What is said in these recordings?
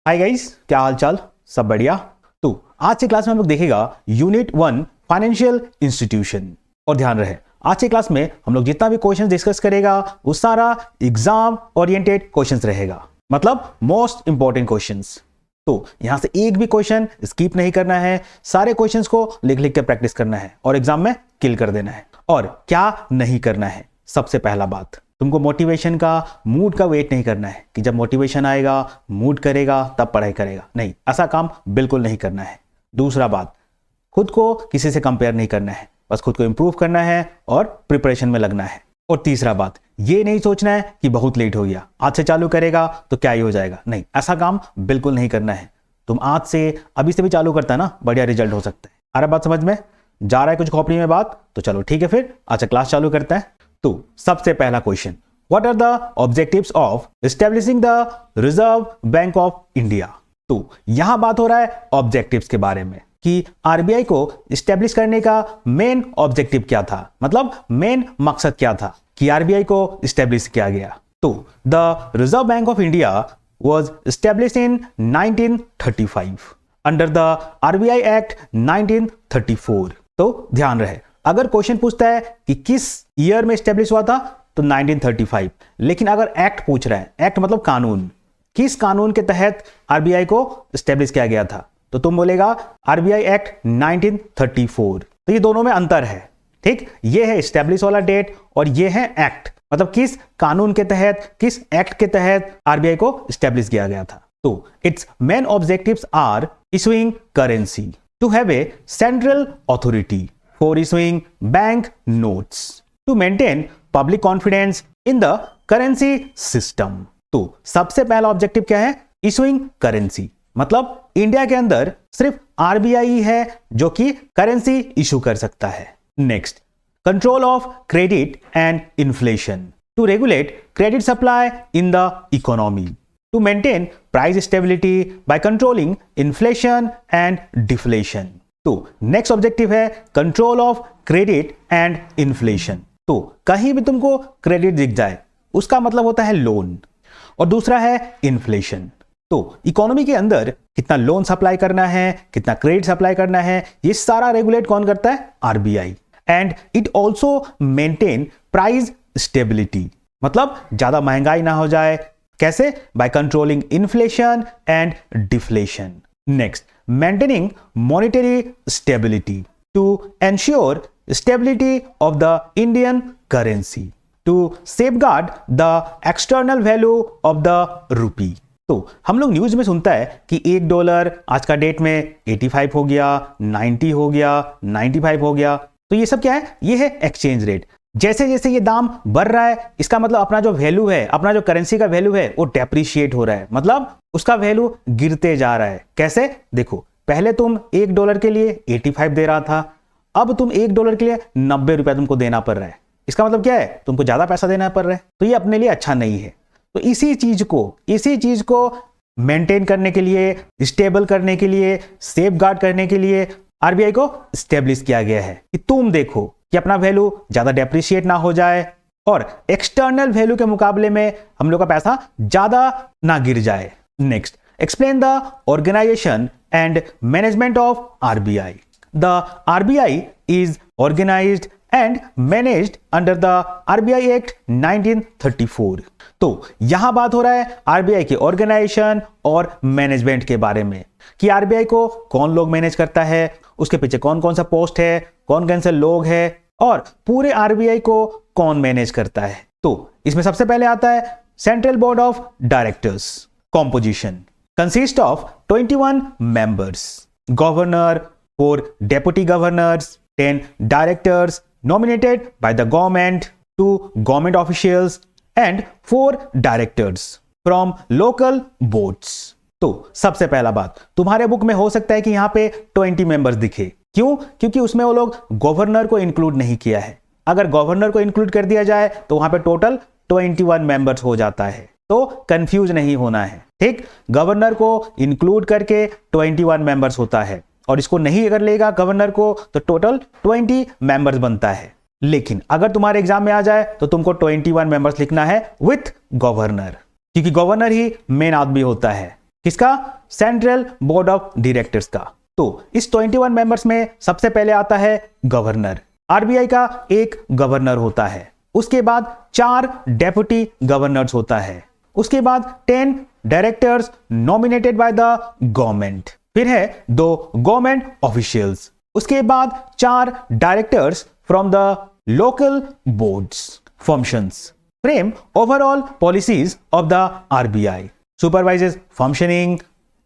Hi guys, क्या हाल चाल? सब बढ़िया। तो आज की क्लास में हम लोग देखेगा यूनिट 1 फाइनेंशियल इंस्टीट्यूशन। और ध्यान रहे, आज की क्लास में हम लोग जितना भी क्वेश्चन डिस्कस करेगा वो सारा एग्जाम ओरिएंटेड क्वेश्चंस रहेगा, मतलब मोस्ट इंपॉर्टेंट क्वेश्चंस। तो यहां से एक भी क्वेश्चन स्किप नहीं करना है, सारे क्वेश्चंस को लिख लिख के प्रैक्टिस करना है और एग्जाम में किल कर देना है। और क्या नहीं करना है, सबसे पहला बात, तुमको मोटिवेशन का, मूड का वेट नहीं करना है कि जब मोटिवेशन आएगा, मूड करेगा तब पढ़ाई करेगा। नहीं, ऐसा काम बिल्कुल नहीं करना है। दूसरा बात, खुद को किसी से कंपेयर नहीं करना है, बस खुद को इंप्रूव करना है और प्रिपरेशन में लगना है। और तीसरा बात, ये नहीं सोचना है कि बहुत लेट हो गया, आज से चालू करेगा तो क्या ही हो जाएगा। नहीं, ऐसा काम बिल्कुल नहीं करना है। तुम आज से, अभी से भी चालू करता है ना, बढ़िया रिजल्ट हो सकता है। आ रहा बात समझ में? जा रहा है कुछ खोपड़ी में बात? तो चलो ठीक है, फिर अच्छा क्लास चालू करते हैं। तो सबसे पहला question, what are the objectives of establishing the Reserve Bank of India? तो यहां बात हो रहा है ऑब्जेक्टिव्स के बारे में कि आरबीआई को एस्टेब्लिश करने का मेन ऑब्जेक्टिव क्या था, मतलब मेन मकसद क्या था कि आरबीआई को एस्टेब्लिश किया गया। तो the Reserve Bank of India was established in 1935 under the RBI act 1934। तो ध्यान रहे, अगर क्वेश्चन पूछता है कि किस ईयर में एस्टेब्लिश हुआ था तो 1935, लेकिन अगर एक्ट पूछ रहा है, एक्ट मतलब कानून, किस कानून के तहत आरबीआई को एस्टेब्लिश किया गया था, तो तुम बोलेगा आरबीआई एक्ट 1934। तो ये दोनों में अंतर है, ठीक? ये है एस्टेब्लिश वाला डेट और ये है एक्ट, मतलब किस कानून के तहत, किस एक्ट के तहत आरबीआई को एस्टेब्लिश किया गया था। तो its main objectives are issuing currency, to have a central authority for issuing bank notes, to maintain public confidence in the currency system। तो सबसे पहला ऑब्जेक्टिव क्या है? इशूइंग करेंसी, मतलब इंडिया के अंदर सिर्फ आरबीआई ही है जो कि करेंसी इशू कर सकता है। Next, control of credit and inflation, to regulate credit supply in the economy, to maintain price stability by controlling inflation and deflation. तो नेक्स्ट ऑब्जेक्टिव है control of credit and inflation. तो कहीं भी तुमको credit दिख जाए उसका मतलब होता है लोन, और दूसरा है इन्फ्लेशन। तो इकोनॉमी के अंदर कितना लोन सप्लाई करना है, कितना क्रेडिट सप्लाई करना है, ये सारा रेगुलेट कौन करता है? RBI. And it also maintain price stability, मतलब ज्यादा महंगाई ना हो जाए। कैसे? Bye controlling inflation and deflation. Next, maintaining monetary stability, to ensure stability of the Indian currency, to safeguard the external value of the rupee। तो हम लोग न्यूज में सुनता है कि $1 आज का डेट में 85 हो गया, 90 हो गया, 95 हो गया। तो ये सब क्या है? ये है एक्सचेंज रेट। जैसे जैसे ये दाम बढ़ रहा है, इसका मतलब अपना जो वैल्यू है, अपना जो करेंसी का वैल्यू है वो डेप्रिशिएट हो रहा है, मतलब उसका वैल्यू गिरते जा रहा है। कैसे? देखो, पहले तुम $1 के लिए 85 दे रहा था, अब तुम $1 के लिए 90 रुपया तुमको देना पड़ रहा है। इसका मतलब क्या है? तुमको ज्यादा पैसा देना पड़ रहा है, तो ये अपने लिए अच्छा नहीं है। तो इसी चीज को मेंटेन करने के लिए, स्टेबल करने के लिए, सेफगार्ड करने के लिए आरबीआई को स्टेब्लिश किया गया है कि तुम देखो कि अपना वैल्यू ज्यादा डेप्रिशिएट ना हो जाए और एक्सटर्नल वैल्यू के मुकाबले में हम लोग का पैसा ज्यादा ना गिर जाए। Next, explain the organization and management of RBI. The RBI is organized and managed under the RBI Act 1934। तो यहां बात हो रहा है आरबीआई के ऑर्गेनाइजेशन और मैनेजमेंट के बारे में कि आरबीआई को कौन लोग मैनेज करता है, उसके पीछे कौन कौन सा पोस्ट है, कौन कौन से लोग हैं और पूरे आरबीआई को कौन मैनेज करता है। तो इसमें सबसे पहले आता है central board of directors. Composition consist of 21 members, governor, 4 deputy governors, 10 directors nominated by the government, 2 government officials and 4 directors from local boards। तो सबसे पहला बात, तुम्हारे बुक में हो सकता है कि यहां पे 20 मेंबर्स दिखे। क्यों? क्योंकि उसमें वो लोग गवर्नर को इंक्लूड नहीं किया है। अगर गवर्नर को इंक्लूड कर दिया जाए तो वहां पे टोटल 21 मेंबर्स हो जाता है, तो कंफ्यूज नहीं होना है, ठीक? गवर्नर को इंक्लूड करके 21 मेंबर्स होता है और इसको नहीं अगर लेगा गवर्नर को तो टोटल 20 मेंबर्स बनता है। लेकिन अगर तुम्हारे एग्जाम में आ जाए तो तुमको 21 मेंबर्स लिखना है विथ गवर्नर, क्योंकि गवर्नर ही मेन आदमी होता है। किसका? सेंट्रल बोर्ड ऑफ डायरेक्टर्स का। तो इस 21 मेंबर्स में सबसे पहले आता है गवर्नर। आरबीआई का एक गवर्नर होता है, उसके बाद 4 डेप्यूटी गवर्नर्स होता है, उसके बाद 10 directors nominated by the government, फिर है 2 गवर्नमेंट ऑफिशियल्स, उसके बाद 4 directors from the local boards. Functions frame overall policies of the RBI, supervises functioning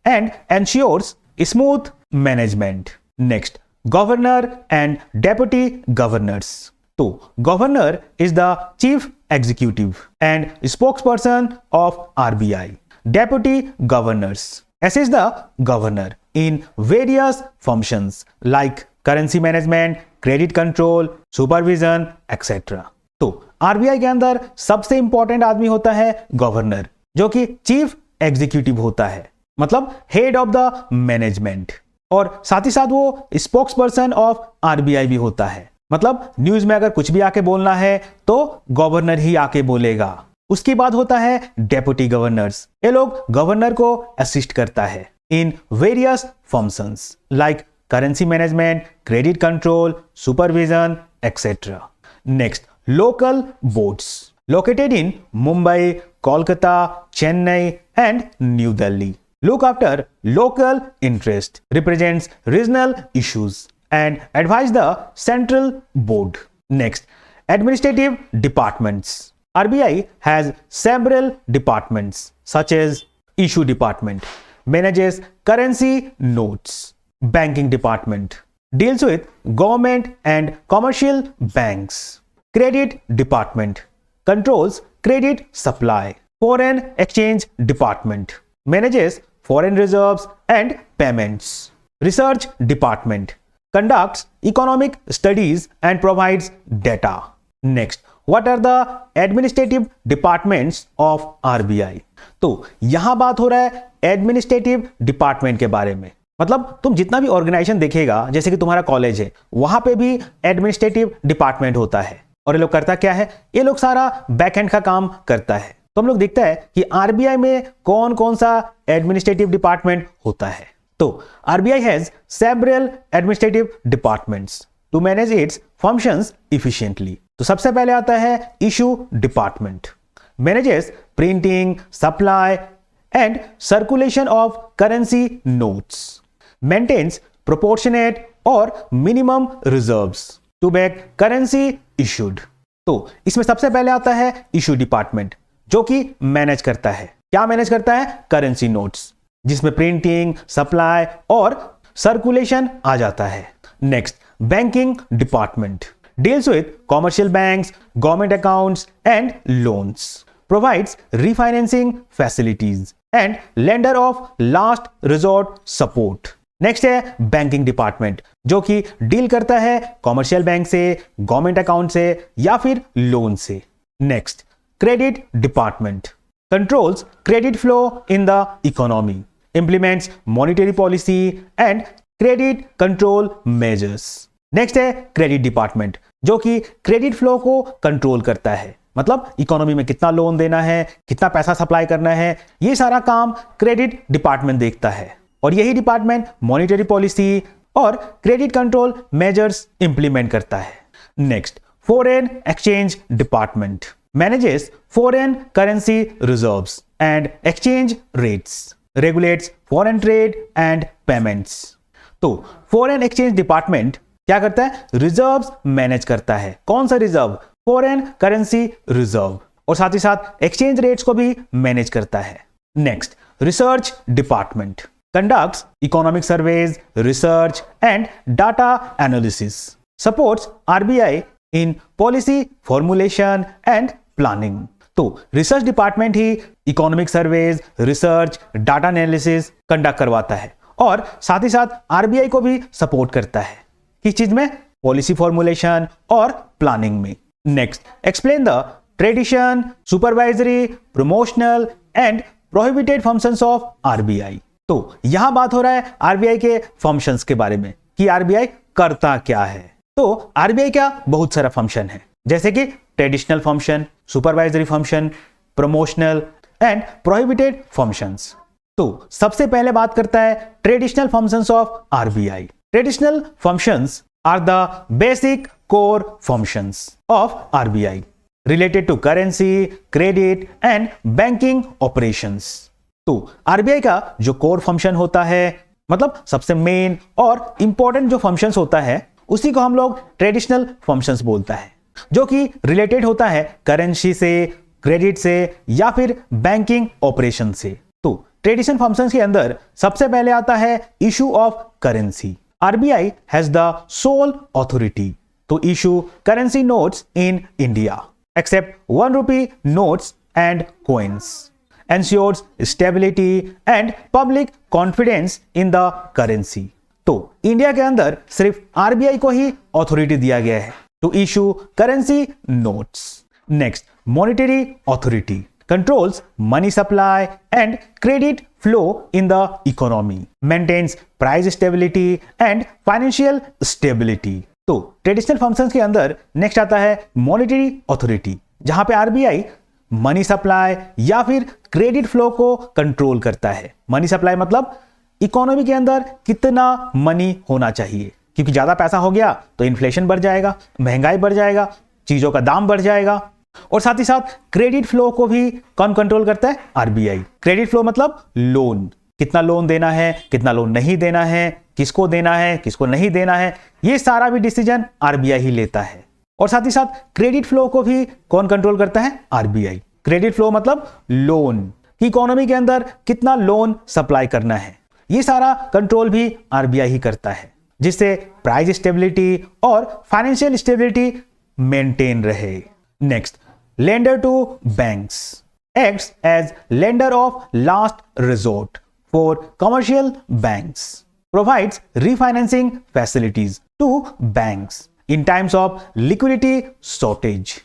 and ensures smooth management. Next, governor and deputy governors. So, governor is the chief executive and spokesperson of RBI. Deputy governors assist the governor in various functions like currency management, credit control, supervision, etc. तो RBI के अंदर सबसे important आदमी होता है governor, जो कि chief executive होता है, मतलब हेड ऑफ द मैनेजमेंट, और साथ ही साथ वो स्पोक्स पर्सन ऑफ आरबीआई भी होता है, मतलब न्यूज में अगर कुछ भी आके बोलना है तो गवर्नर ही आके बोलेगा। उसके बाद होता है डेप्यूटी गवर्नर्स। ये लोग गवर्नर को असिस्ट करता है in various functions like currency management, credit control, supervision etcetera. Next, local boards located in Mumbai, Kolkata, Chennai and New Delhi. Look after local interest, represents regional issues and advise the central board. Next, administrative departments. RBI has several departments such as issue department, manages currency notes, banking department, deals with government and commercial banks, credit department, controls credit supply, foreign exchange department, manages foreign reserves and payments, research department, conducts economic studies and provides data. Next, what are the administrative departments of RBI? तो यहां बात हो रहा है administrative department के बारे में, मतलब तुम जितना भी ऑर्गेनाइजेशन देखेगा, जैसे कि तुम्हारा कॉलेज है, वहां पे भी एडमिनिस्ट्रेटिव डिपार्टमेंट होता है। और ये लोग करता क्या है? ये लोग सारा बैकएंड का काम करता है। तो हम लोग देखता है कि आरबीआई में कौन कौन सा एडमिनिस्ट्रेटिव डिपार्टमेंट होता है। तो RBI has several administrative departments to manage its functions efficiently. तो सबसे पहले आता है issue department, manages printing, supply and circulation of currency notes, maintains proportionate और minimum reserves to back currency issued. तो इसमें सबसे पहले आता है इशू डिपार्टमेंट, जो कि मैनेज करता है, क्या मैनेज करता है? करेंसी नोट्स, जिसमें प्रिंटिंग, सप्लाई और सर्कुलेशन आ जाता है। Next, banking department deals with commercial banks, government accounts and loans, provides refinancing facilities and lender of last resort support. Next है बैंकिंग डिपार्टमेंट, जो कि डील करता है कॉमर्शियल बैंक से, गवर्नमेंट अकाउंट से या फिर लोन से। Next, credit department controls credit flow in the economy, implements monetary policy and credit control measures. Next है क्रेडिट डिपार्टमेंट, जो कि क्रेडिट फ्लो को कंट्रोल करता है, मतलब इकोनॉमी में कितना लोन देना है, कितना पैसा सप्लाई करना है, ये सारा काम क्रेडिट डिपार्टमेंट देखता है। और यही डिपार्टमेंट मॉनिटरी पॉलिसी और क्रेडिट कंट्रोल मेजर्स इंप्लीमेंट करता है। Next, foreign exchange department manages foreign currency reserves and exchange rates, regulates foreign trade and payments. तो फॉरेन एक्सचेंज डिपार्टमेंट क्या करता है? रिजर्व्स मैनेज करता है। कौन सा रिजर्व? फॉरेन करेंसी रिजर्व, और साथ ही साथ एक्सचेंज रेट्स को भी मैनेज करता है। Next, research department conducts economic surveys, research and data analysis, supports RBI in policy formulation and planning। तो रिसर्च डिपार्टमेंट ही economic surveys, research, data analysis conduct करवाता है और साथ ही साथ आरबीआई को भी सपोर्ट करता है। किस चीज में? पॉलिसी फॉर्मुलेशन और प्लानिंग में। Next, explain the tradition, supervisory, promotional and prohibited functions of RBI. तो यहां बात हो रहा है आरबीआई के फंक्शंस के बारे में कि आरबीआई करता क्या है। तो आरबीआई का बहुत सारा फंक्शन है, जैसे कि traditional function, supervisory function, promotional and prohibited functions. तो सबसे पहले बात करता है traditional functions of RBI. Traditional functions are the basic core functions of RBI related to currency, credit and banking operations. तो आरबीआई का जो कोर फंक्शन होता है, मतलब सबसे मेन और इंपॉर्टेंट जो फंक्शंस होता है, उसी को हम लोग ट्रेडिशनल फंक्शंस बोलता है, जो कि रिलेटेड होता है करेंसी से, क्रेडिट से या फिर बैंकिंग ऑपरेशन से। तो ट्रेडिशनल फंक्शंस के अंदर सबसे पहले आता है issue of currency. RBI has the sole authority to issue currency notes in India except 1 rupee notes and coins, ensures stability and public confidence in the currency। तो India के अंदर सिर्फ आरबीआई को ही अथॉरिटी दिया गया है to issue currency notes. Next, monetary authority controls money supply and credit flow in the economy, maintains price stability and financial stability। तो traditional functions के अंदर नेक्स्ट आता है मॉनेटरी अथॉरिटी, जहां पे आरबीआई मनी सप्लाई या फिर क्रेडिट फ्लो को कंट्रोल करता है। मनी सप्लाई मतलब इकोनॉमी के अंदर कितना मनी होना चाहिए, क्योंकि ज्यादा पैसा हो गया तो इन्फ्लेशन बढ़ जाएगा, महंगाई बढ़ जाएगा, चीजों का दाम बढ़ जाएगा। और साथ ही साथ क्रेडिट फ्लो को भी कौन कंट्रोल करता है? आरबीआई। क्रेडिट फ्लो मतलब लोन, कितना लोन देना है, कितना लोन नहीं देना है, किसको देना है, किसको नहीं देना है, ये सारा भी डिसीजन आरबीआई ही लेता है। और साथ ही साथ क्रेडिट फ्लो को भी कौन कंट्रोल करता है? आरबीआई। क्रेडिट फ्लो मतलब लोन, कि इकोनॉमी के अंदर कितना लोन सप्लाई करना है, ये सारा कंट्रोल भी आरबीआई ही करता है, जिससे प्राइस स्टेबिलिटी और फाइनेंशियल स्टेबिलिटी मेंटेन रहे। Next, lender to banks, acts as lender of last resort for commercial banks, provides refinancing facilities to banks in times of liquidity shortage।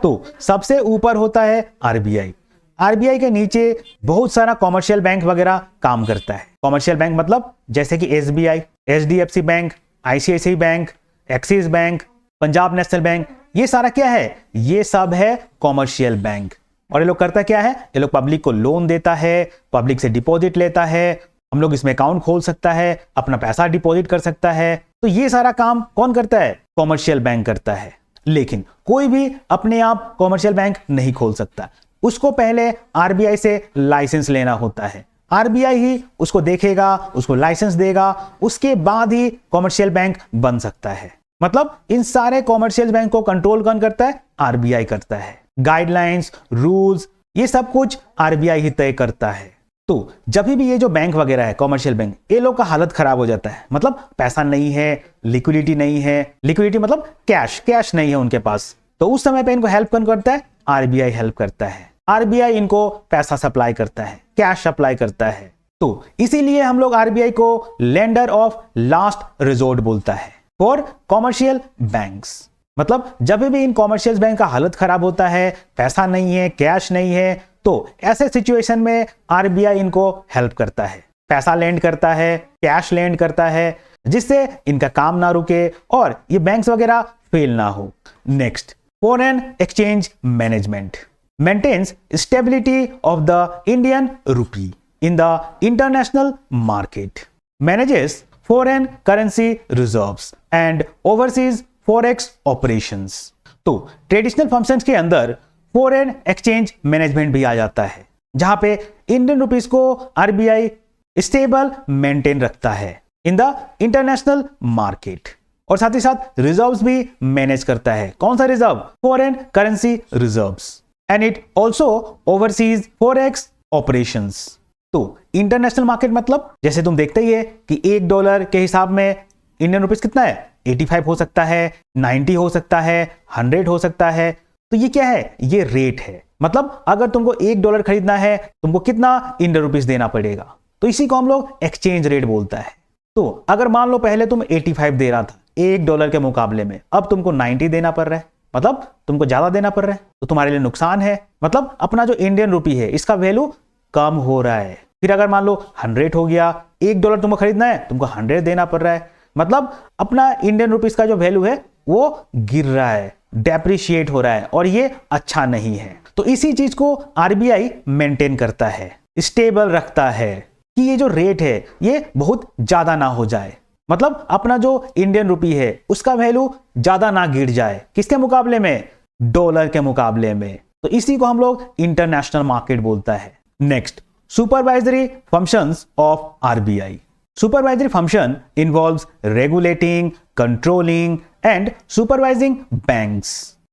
तो सबसे ऊपर होता है आरबीआई। आरबीआई के नीचे बहुत सारा कॉमर्शियल बैंक वगैरह काम करता है। कॉमर्शियल बैंक मतलब जैसे कि SBI, HDFC bank, ICICI bank, axis bank, Punjab national bank, ये सारा क्या है? ये सब है कॉमर्शियल बैंक। और ये लोग करता क्या है? ये लोग पब्लिक को लोन देता है, पब्लिक से डिपॉजिट लेता है, हम लोग इसमें अकाउंट खोल सकता है, अपना पैसा डिपॉजिट कर सकता है। तो ये सारा काम कौन करता है? कॉमर्शियल बैंक करता है। लेकिन कोई भी अपने आप कॉमर्शियल बैंक नहीं खोल सकता, उसको पहले आरबीआई से लाइसेंस लेना होता है। आरबीआई ही उसको देखेगा, उसको लाइसेंस देगा, उसके बाद ही कॉमर्शियल बैंक बन सकता है। मतलब इन सारे कॉमर्शियल बैंक को कंट्रोल कौन करता है? आरबीआई करता है। गाइडलाइंस, रूल्स, ये सब कुछ आरबीआई ही तय करता है। तो जब भी ये जो बैंक वगैरह है, कॉमर्शियल बैंक, ये लोग का हालत खराब हो जाता है, मतलब पैसा नहीं है, लिक्विडिटी नहीं है, लिक्विडिटी मतलब कैश नहीं है उनके पास, तो उस समय पे इनको हेल्प कौन करता है? आरबीआई हेल्प करता है। आरबीआई इनको पैसा सप्लाई करता है, कैश सप्लाई करता है। तो इसीलिए हम लोग आरबीआई को लेंडर ऑफ लास्ट रिजोर्ट बोलता है फॉर कॉमर्शियल बैंक्स। मतलब जब भी इन कॉमर्शियल बैंक का हालत खराब होता है, पैसा नहीं है, कैश नहीं है, तो ऐसे सिचुएशन में आरबीआई इनको हेल्प करता है, पैसा लेंड करता है, कैश लेंड करता है, जिससे इनका काम ना रुके और ये बैंक्स वगैरह फेल ना हो। Next, foreign exchange management maintains stability of the Indian rupee in the international market, manages foreign currency reserves and overseas forex operations. तो ट्रेडिशनल फंक्शंस के अंदर फॉरेन एक्सचेंज मैनेजमेंट भी आ जाता है, जहां पे इंडियन रुपीस को आरबीआई स्टेबल मेंटेन रखता है इन द इंटरनेशनल मार्केट, और साथ ही साथ रिजर्व्स भी मैनेज करता है। कौन सा reserve? Foreign currency reserves, and it also overseas forex operations. तो इंटरनेशनल मार्केट मतलब जैसे तुम देखते ही है कि $1 के हिसाब में इंडियन रुपीस कितना है? 85 हो सकता है, 90 हो सकता है, 100 हो सकता है। तो ये क्या है? ये रेट है। मतलब अगर तुमको $1 खरीदना है, तुमको कितना इंडियन रुपीस देना पड़ेगा, तो इसी को हम लोग एक्सचेंज रेट बोलता है। तो अगर मान लो पहले तुम 85 दे रहा था $1 के मुकाबले में, अब तुमको 90 देना पड़ रहा है, मतलब तुमको ज्यादा देना पड़ रहा है, तो तुम्हारे लिए नुकसान है। मतलब अपना जो इंडियन रुपी है इसका वैल्यू कम हो रहा है। फिर अगर मान लो 100 हो गया, $1 तुमको खरीदना है, तुमको 100 देना पड़ रहा है, मतलब अपना इंडियन रुपीस का जो वैल्यू है वो गिर रहा है, डेप्रिशिएट हो रहा है, और ये अच्छा नहीं है। तो इसी चीज को आरबीआई मेंटेन करता है, स्टेबल रखता है। कि ये जो रेट है ये बहुत ज्यादा ना हो जाए, मतलब अपना जो इंडियन रुपी है उसका वैल्यू ज्यादा ना गिर जाए, किसके मुकाबले में, डॉलर के मुकाबले में। तो इसी को हम लोग इंटरनेशनल मार्केट बोलता है। Next, supervisory functions of RBI. Supervisory function involves regulating, controlling, and supervising banks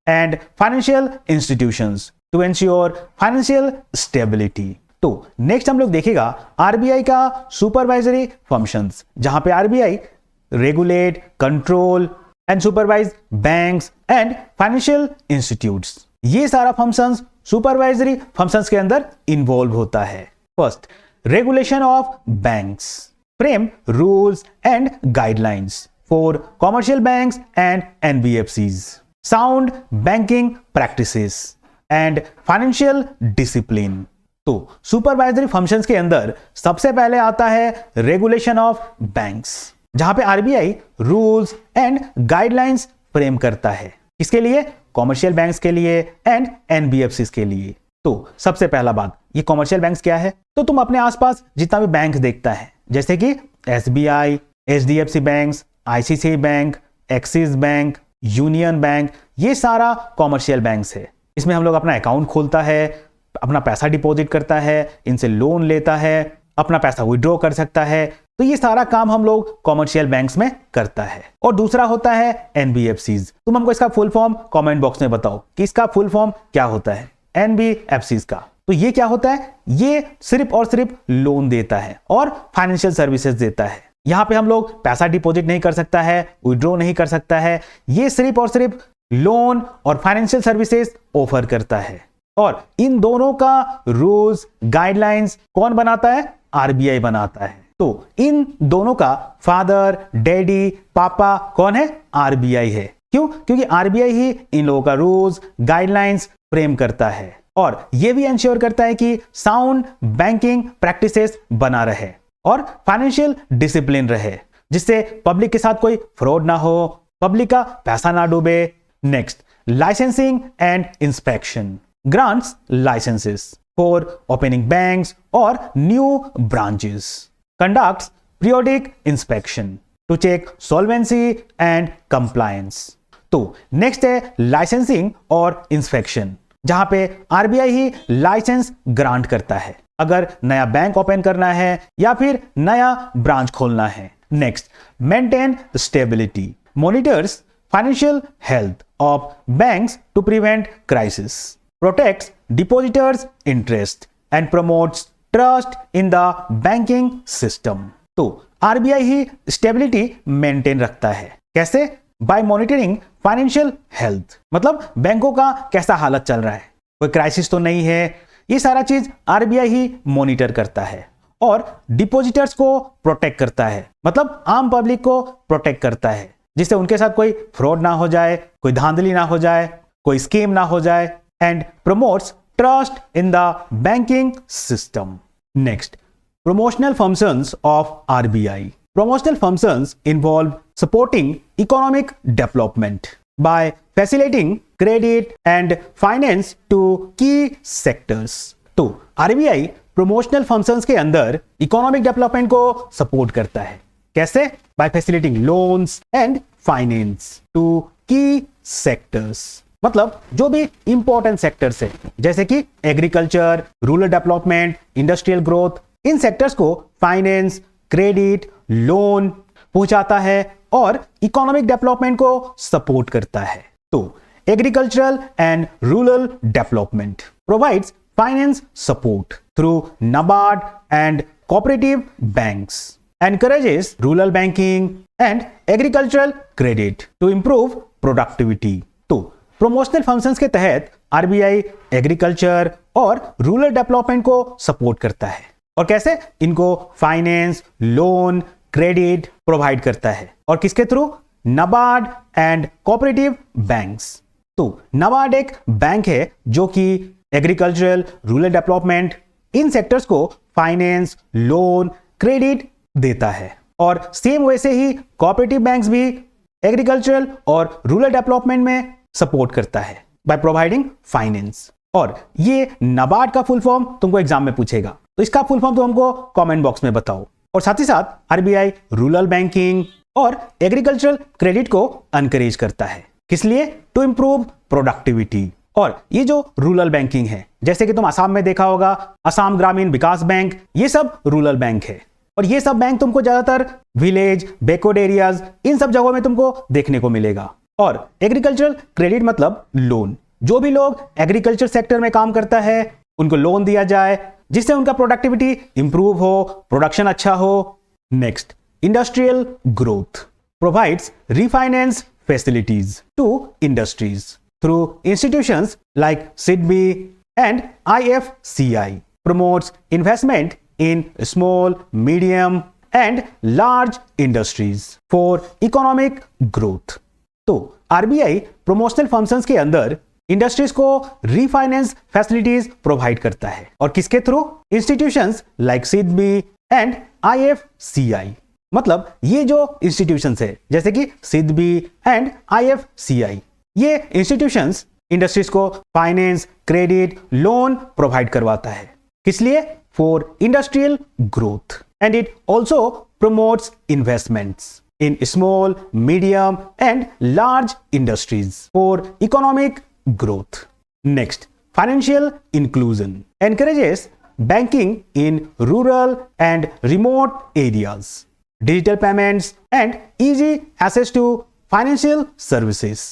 and financial institutions to ensure financial stability. तो नेक्स्ट हम लोग देखेगा आरबीआई का सुपरवाइजरी फंक्शंस, जहां पे RBI regulate, control and supervise banks and financial institutes. ये सारा functions supervisory functions के अंदर इन्वॉल्व होता है। First, regulation of banks frame rules and guidelines for commercial banks and NBFCs, sound banking practices and financial discipline। तो supervisory functions के अंदर सबसे पहले आता है रेगुलेशन ऑफ बैंक्स, जहां पे RBI rules and guidelines frame करता है। किसके लिए, कॉमर्शियल बैंक्स के लिए एंड एनबीएफसीज के लिए। तो सबसे पहला बात, ये कॉमर्शियल बैंक्स क्या है, तो तुम अपने आसपास जितना भी बैंक देखता है, जैसे कि SBI, HDFC banks, ICICI bank, axis bank, union bank, ये सारा कॉमर्शियल बैंक्स है। इसमें हम लोग अपना अकाउंट खोलता है, अपना पैसा डिपॉजिट करता है, इनसे लोन लेता है, अपना पैसा विड्रॉ कर सकता है। तो ये सारा काम हम लोग कॉमर्शियल बैंक्स में करता है। और दूसरा होता है एनबीएफसीज। तुम हमको इसका फुल फॉर्म कमेंट बॉक्स में बताओ कि इसका फुल फॉर्म क्या होता है एनबीएफसीज का। तो ये क्या होता है, ये सिर्फ और सिर्फ लोन देता है और फाइनेंशियल सर्विसेज देता है। यहां पे हम लोग पैसा डिपॉजिट नहीं कर सकता है, विड्रॉ नहीं कर सकता है, ये सिर्फ और सिर्फ लोन और फाइनेंशियल सर्विसेज ऑफर करता है। और इन दोनों का रूल्स गाइडलाइंस कौन बनाता है, आरबीआई बनाता है। तो इन दोनों का फादर, डैडी, पापा कौन है, आरबीआई है। क्यों, क्योंकि आरबीआई ही इन लोगों का रूल्स गाइडलाइंस फ्रेम करता है और यह भी इंश्योर करता है कि साउंड बैंकिंग प्रैक्टिसेस बना रहे और फाइनेंशियल डिसिप्लिन रहे, जिससे पब्लिक के साथ कोई फ्रॉड ना हो, पब्लिक का पैसा ना डूबे। Next, licensing and inspection grants licences for opening banks और new branches, conducts periodic inspection to check solvency and compliance. तो नेक्स्ट है लाइसेंसिंग और इंस्पेक्शन, जहां पे आरबीआई ही लाइसेंस ग्रांट करता है अगर नया बैंक ओपन करना है या फिर नया ब्रांच खोलना है। Next, maintain stability, monitors financial health of banks to prevent crisis, protects depositors interest and promotes trust in the banking system. तो आरबीआई ही स्टेबिलिटी मेंटेन रखता है। कैसे, बाय मॉनिटरिंग फाइनेंशियल हेल्थ, मतलब बैंकों का कैसा हालत चल रहा है, कोई क्राइसिस तो नहीं है, ये सारा चीज आरबीआई ही मॉनिटर करता है। और डिपॉजिटर्स को प्रोटेक्ट करता है, मतलब आम पब्लिक को प्रोटेक्ट करता है, जिससे उनके साथ कोई फ्रॉड ना हो जाए, कोई धांधली ना हो जाए, कोई स्कीम ना हो जाए। And promotes trust in the banking system. Next, promotional functions of RBI. Promotional functions involve supporting economic development by facilitating credit and finance to key sectors. तो RBI promotional functions के अंदर economic development को support करता है। कैसे? By facilitating loans and finance to key sectors. मतलब जो भी इंपॉर्टेंट सेक्टर्स है, जैसे कि agriculture, rural development, industrial growth, इन सेक्टर्स को फाइनेंस, क्रेडिट, लोन पहुंचाता है और इकोनॉमिक डेवलपमेंट को सपोर्ट करता है। तो agricultural and rural development provides finance support through NABARD and cooperative banks, encourages rural banking and agricultural credit to improve productivity. तो प्रमोशनल फंक्शंस के तहत आरबीआई एग्रीकल्चर और रूरल डेवलपमेंट को सपोर्ट करता है। और कैसे? इनको फाइनेंस, लोन, क्रेडिट प्रोवाइड करता है। और किसके through? NABARD and cooperative banks. तो नाबार्ड एक बैंक है जो कि agricultural, rural development in sectors को फाइनेंस, लोन, क्रेडिट देता है। और सेम वैसे ही कोऑपरेटिव बैंक्स भी एग्रीकल्चरल और रूरल डेवलपमेंट में सपोर्ट करता है बाय प्रोवाइडिंग फाइनेंस। और ये नाबार्ड का फुल फॉर्म तुमको एग्जाम में पूछेगा, तो इसका फुल फॉर्म तुम हमको कमेंट बॉक्स में बताओ। और साथ ही साथ आरबीआई रूरल बैंकिंग और एग्रीकल्चरल क्रेडिट को एनकरेज करता है। किस लिए? To improve productivity. और ये जो रूरल बैंकिंग है, जैसे कि तुम असम में देखा होगा, असम ग्रामीण विकास बैंक, ये सब रूरल बैंक है। और ये सब बैंक तुमको ज्यादातर विलेज, बैकवर्ड एरियाज, इन सब जगहों में तुमको देखने को मिलेगा। और एग्रीकल्चरल क्रेडिट मतलब लोन। जो भी लोग एग्रीकल्चर सेक्टर में काम करता है उनको लोन दिया जाए जिससे उनका प्रोडक्टिविटी इंप्रूव हो, प्रोडक्शन अच्छा हो। Next, industrial growth provides refinance facilities to industries through institutions like SIDBI and IFCI, promotes investment in small, medium and large industries for economic growth। तो आरबीआई प्रमोशनल फंक्शंस के अंदर industries को refinance facilities provide करता है। और किसके through? Institutions like SIDBI and IFCI. मतलब ये जो इंस्टीट्यूशंस है जैसे कि सिडबी एंड आईएफसीआई, ये इंस्टीट्यूशंस इंडस्ट्रीज को फाइनेंस, क्रेडिट, लोन प्रोवाइड करवाता है। किस लिए? For industrial growth. And it also promotes investments in small, medium and large industries for economic growth। Next, financial inclusion encourages banking in rural and remote areas, digital payments and easy access to financial services।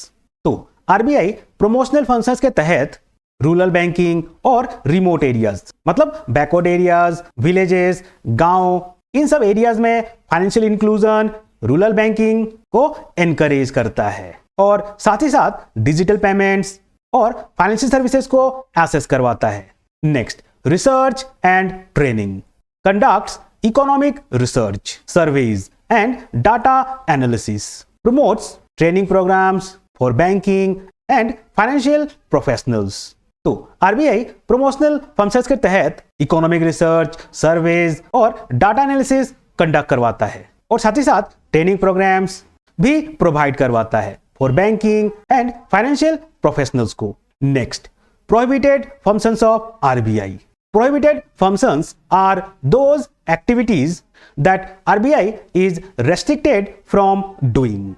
तो RBI promotional functions के तहत rural banking और remote areas मतलब backward areas, villages, गांव, इन सब areas में financial inclusion, rural banking को एनकरेज करता है। और साथ ही साथ डिजिटल पेमेंट्स और फाइनेंशियल सर्विसेज को एक्सेस करवाता है। Next, research and training conducts economic research, surveys and data analysis, promotes training programmes for banking and financial professionals. तो आरबीआई प्रमोशनल फंक्शंस के तहत इकोनॉमिक रिसर्च, सर्वेज और डाटा एनालिसिस कंडक्ट करवाता है और साथ ही साथ ट्रेनिंग प्रोग्राम्स भी प्रोवाइड करवाता है for banking and financial professionals को। Next, prohibited functions of RBI. Prohibited functions are those activities that RBI is restricted from doing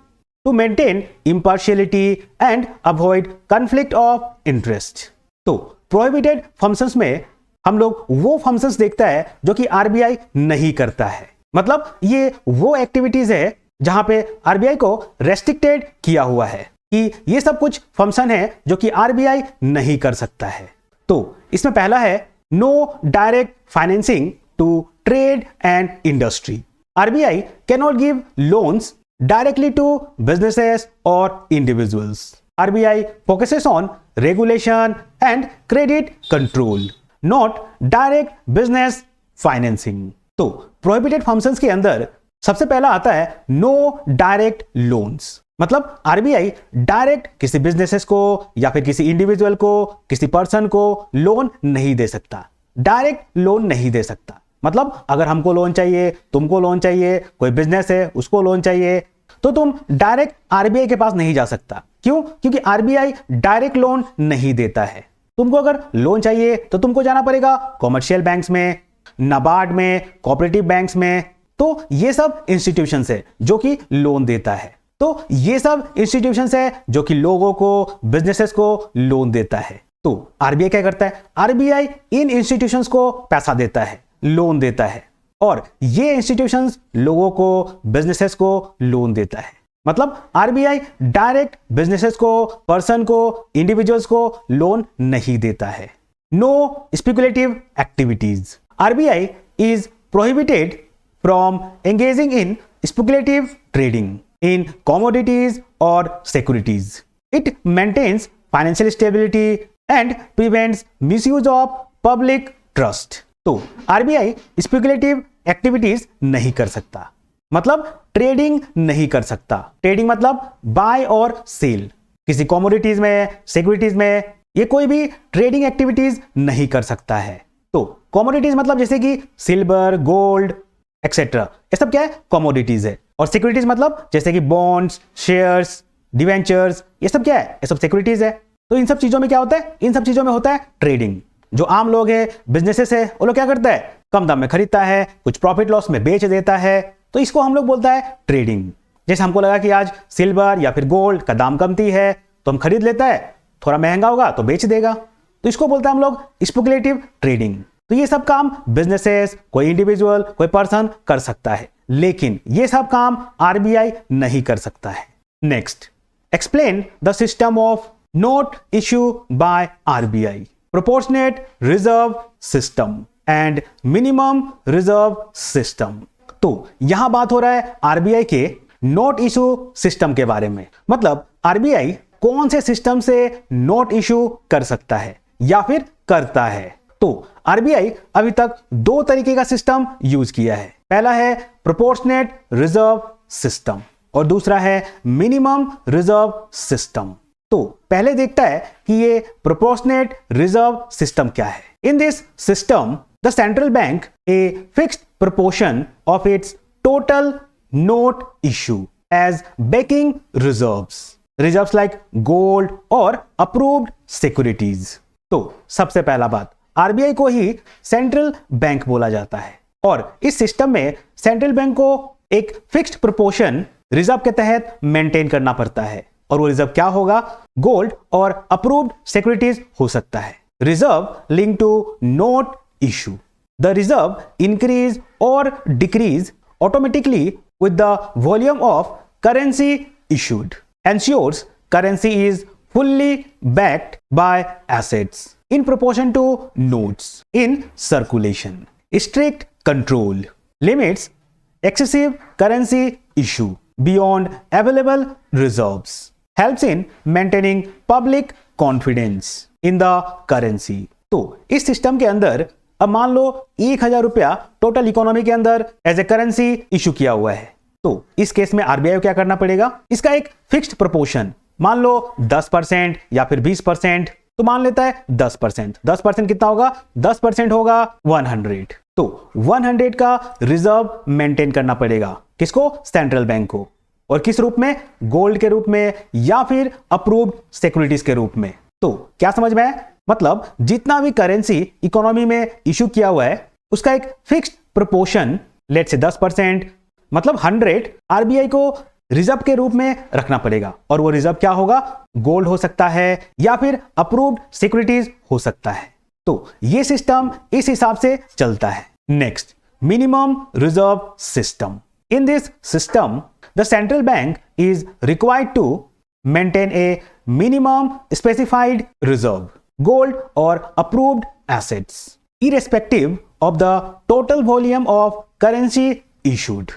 to maintain impartiality and avoid conflict of interest. तो prohibited functions में हम लोग वो functions देखता है जो कि आरबीआई नहीं करता है। मतलब ये वो एक्टिविटीज है जहां पे आरबीआई को रेस्ट्रिक्टेड किया हुआ है कि ये सब कुछ फंक्शन है जो कि आरबीआई नहीं कर सकता है। तो इसमें पहला है no direct financing to trade and industry. RBI can not give loans directly to businesses और individuals. RBI focuses on regulation and credit control, not direct business financing. तो प्रोहिबिटेड फंक्शंस के अंदर सबसे पहला आता है नो डायरेक्ट लोन्स। मतलब RBI direct किसी बिजनेसेस को या फिर किसी इंडिविजुअल को, किसी पर्सन को लोन नहीं दे सकता। डायरेक्ट लोन नहीं दे सकता। मतलब अगर हमको लोन चाहिए, तुमको लोन चाहिए, कोई बिजनेस है उसको लोन चाहिए, तो तुम डायरेक्ट आरबीआई के पास नहीं जा सकता। क्यों? क्योंकि आरबीआई डायरेक्ट लोन नहीं देता है। तुमको अगर लोन चाहिए तो तुमको जाना पड़ेगा कॉमर्शियल बैंक्स में, नाबार्ड में, कोऑपरेटिव बैंक्स में। तो ये सब इंस्टीट्यूशंस है जो कि लोन देता है। तो ये सब इंस्टीट्यूशंस है जो कि लोगों को, बिजनेसेस को लोन देता है। तो आरबीआई क्या करता है? आरबीआई इन इंस्टीट्यूशंस को पैसा देता है, लोन देता है, और ये इंस्टीट्यूशंस लोगों को, बिजनेसेस को लोन देता है। मतलब आरबीआई डायरेक्ट बिजनेसेस को, पर्सन को, इंडिविजुअल्स को लोन नहीं देता है। No speculative activities. RBI is prohibited from engaging in speculative trading in commodities or securities. It maintains financial stability and prevents misuse of public trust. तो RBI speculative activities नहीं कर सकता, मतलब ट्रेडिंग नहीं कर सकता। ट्रेडिंग मतलब बाय और सेल, किसी कमोडिटीज में, सिक्योरिटीज में, ये कोई भी ट्रेडिंग एक्टिविटीज नहीं कर सकता है। तो कमोडिटीज मतलब जैसे कि सिल्वर, गोल्ड एक्सेट्रा, ये सब क्या है? कमोडिटीज है। और सिक्योरिटीज मतलब जैसे कि बॉन्ड्स, शेयर्स, डिवेंचर्स, ये सब क्या है? ये सब सिक्योरिटीज है। तो इन सब चीजों में क्या होता है? इन सब चीजों में होता है ट्रेडिंग। जो आम लोग है, बिजनेसेस है, वो लोग क्या करता है? कम दाम में खरीदता है, कुछ प्रॉफिट लॉस में बेच देता है, तो इसको हम लोग बोलता है ट्रेडिंग। जैसे हमको लगा कि आज सिल्वर या फिर गोल्ड का दाम कमती है तो हम खरीद लेता है, थोड़ा महंगा होगा तो बेच देगा, तो इसको बोलते हैं हम लोग स्पेकुलेटिव ट्रेडिंग। तो ये सब काम बिजनेसेस, कोई इंडिविजुअल, कोई पर्सन कर सकता है, लेकिन ये सब काम आरबीआई नहीं कर सकता है। Next, explain the system of note issue by RBI, proportionate reserve system and minimum reserve system. तो यहां बात हो रहा है आरबीआई के नोट इशू सिस्टम के बारे में। मतलब आरबीआई कौन से सिस्टम से नोट इशू कर सकता है या फिर करता है। तो आरबीआई अभी तक दो तरीके का सिस्टम यूज किया है। पहला है प्रोपोर्शनेट रिजर्व सिस्टम और दूसरा है मिनिमम रिजर्व सिस्टम। तो पहले देखता है कि ये प्रोपोर्शनेट रिजर्व सिस्टम क्या है। इन this system the central bank a fixed proportion of its total note issue as backing reserves, reserves like gold or approved securities। तो सबसे पहला बात, आरबीआई को ही सेंट्रल बैंक बोला जाता है और इस सिस्टम में सेंट्रल बैंक को एक फिक्स्ड प्रोपोर्शन रिजर्व के तहत मेंटेन करना पड़ता है और वो रिजर्व क्या होगा? गोल्ड और अप्रूव्ड सिक्योरिटीज हो सकता है। Reserve link to note issue. The reserve increase or decrease automatically with the volume of currency issued, ensures currency is fully backed by assets in proportion to notes in circulation. Strict control limits excessive currency issue beyond available reserves, helps in maintaining public confidence in the currency। तो इस system के अंदर अब मान लो 1000 रुपया total economy के अंदर as a currency issue किया हुआ है, तो इस केस में आरबीआई को क्या करना पड़ेगा? इसका एक फिक्स्ड प्रोपोर्शन, मान लो 10% या फिर 20%, तो मान लेता है 10%। 10% कितना होगा? 10% होगा 100। तो 100 का रिजर्व मेंटेन करना पड़ेगा किसको? सेंट्रल बैंक को। और किस रूप में? गोल्ड के रूप में या फिर अप्रूव्ड सिक्योरिटीज के रूप में। तो क्या समझ में है? मतलब जितना भी करेंसी इकोनॉमी में इशू किया हुआ है उसका एक फिक्स्ड प्रोपोर्शन, लेट से 10%, मतलब 100 आरबीआई को रिजर्व के रूप में रखना पड़ेगा। और वो रिजर्व क्या होगा? गोल्ड हो सकता है या फिर अप्रूव्ड सिक्योरिटीज हो सकता है। तो ये सिस्टम इस हिसाब से चलता है। Next, minimum reserve system. In this system the central bank is required to maintain a minimum specified reserve gold or approved assets irrespective of the total volume of currency issued।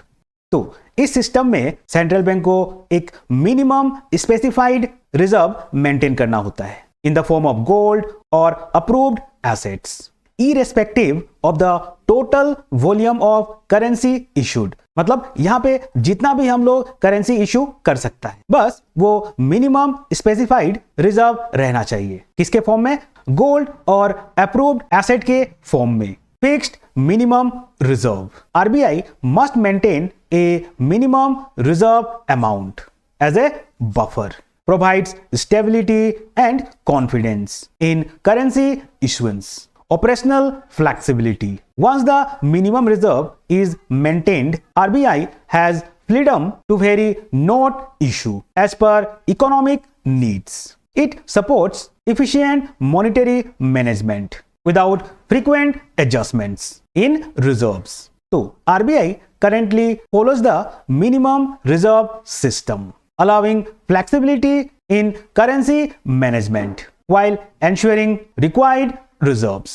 तो इस system में central bank को एक minimum specified reserve maintain करना होता है in the form of gold और approved assets irrespective of the total volume of currency issued। मतलब यहां पे जितना भी हम लोग करेंसी इशू कर सकता है, बस वो मिनिमम स्पेसिफाइड रिजर्व रहना चाहिए। किसके फॉर्म में? गोल्ड और अप्रूव्ड एसेट के फॉर्म में। Fixed minimum reserve. RBI must maintain a minimum reserve amount as a buffer, provides stability and confidence in currency issuance, operational flexibility। Once the minimum reserve is maintained, RBI has freedom to vary note issue as per economic needs। It supports efficient monetary management without frequent adjustments in reserves। तो RBI currently follows the minimum reserve system, allowing flexibility in currency management while ensuring required reserves।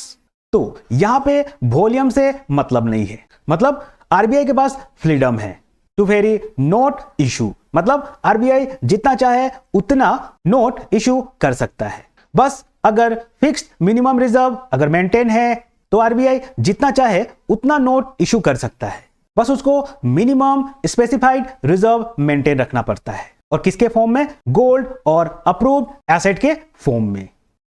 तो यहां पे volume से मतलब नहीं है, मतलब RBI के पास फ्रीडम है टू वेरी नोट इशू, मतलब आरबीआई जितना चाहे उतना नोट इशू कर सकता है। बस अगर फिक्स्ड मिनिमम रिजर्व अगर मेंटेन है तो आरबीआई जितना चाहे उतना नोट इशू कर सकता है, बस उसको मिनिमम स्पेसिफाइड रिजर्व मेंटेन रखना पड़ता है। और किसके फॉर्म में? गोल्ड और अप्रूव्ड एसेट के फॉर्म में।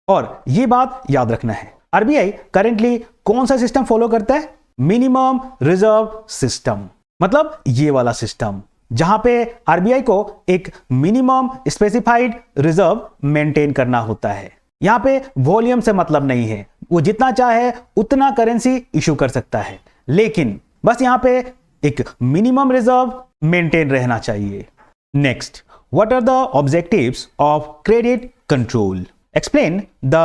और ये बात याद रखना है, आरबीआई करेंटली कौन सा सिस्टम फॉलो करता है? मिनिमम रिजर्व सिस्टम, मतलब ये वाला सिस्टम। जहां पे आरबीआई को एक मिनिमम स्पेसिफाइड रिजर्व मेंटेन करना होता है। यहां पे वॉल्यूम से मतलब नहीं है, वो जितना चाहे उतना करेंसी इशू कर सकता है, लेकिन बस यहां पे एक मिनिमम रिजर्व मेंटेन रहना चाहिए। Next, what are the objectives of credit control? Explain the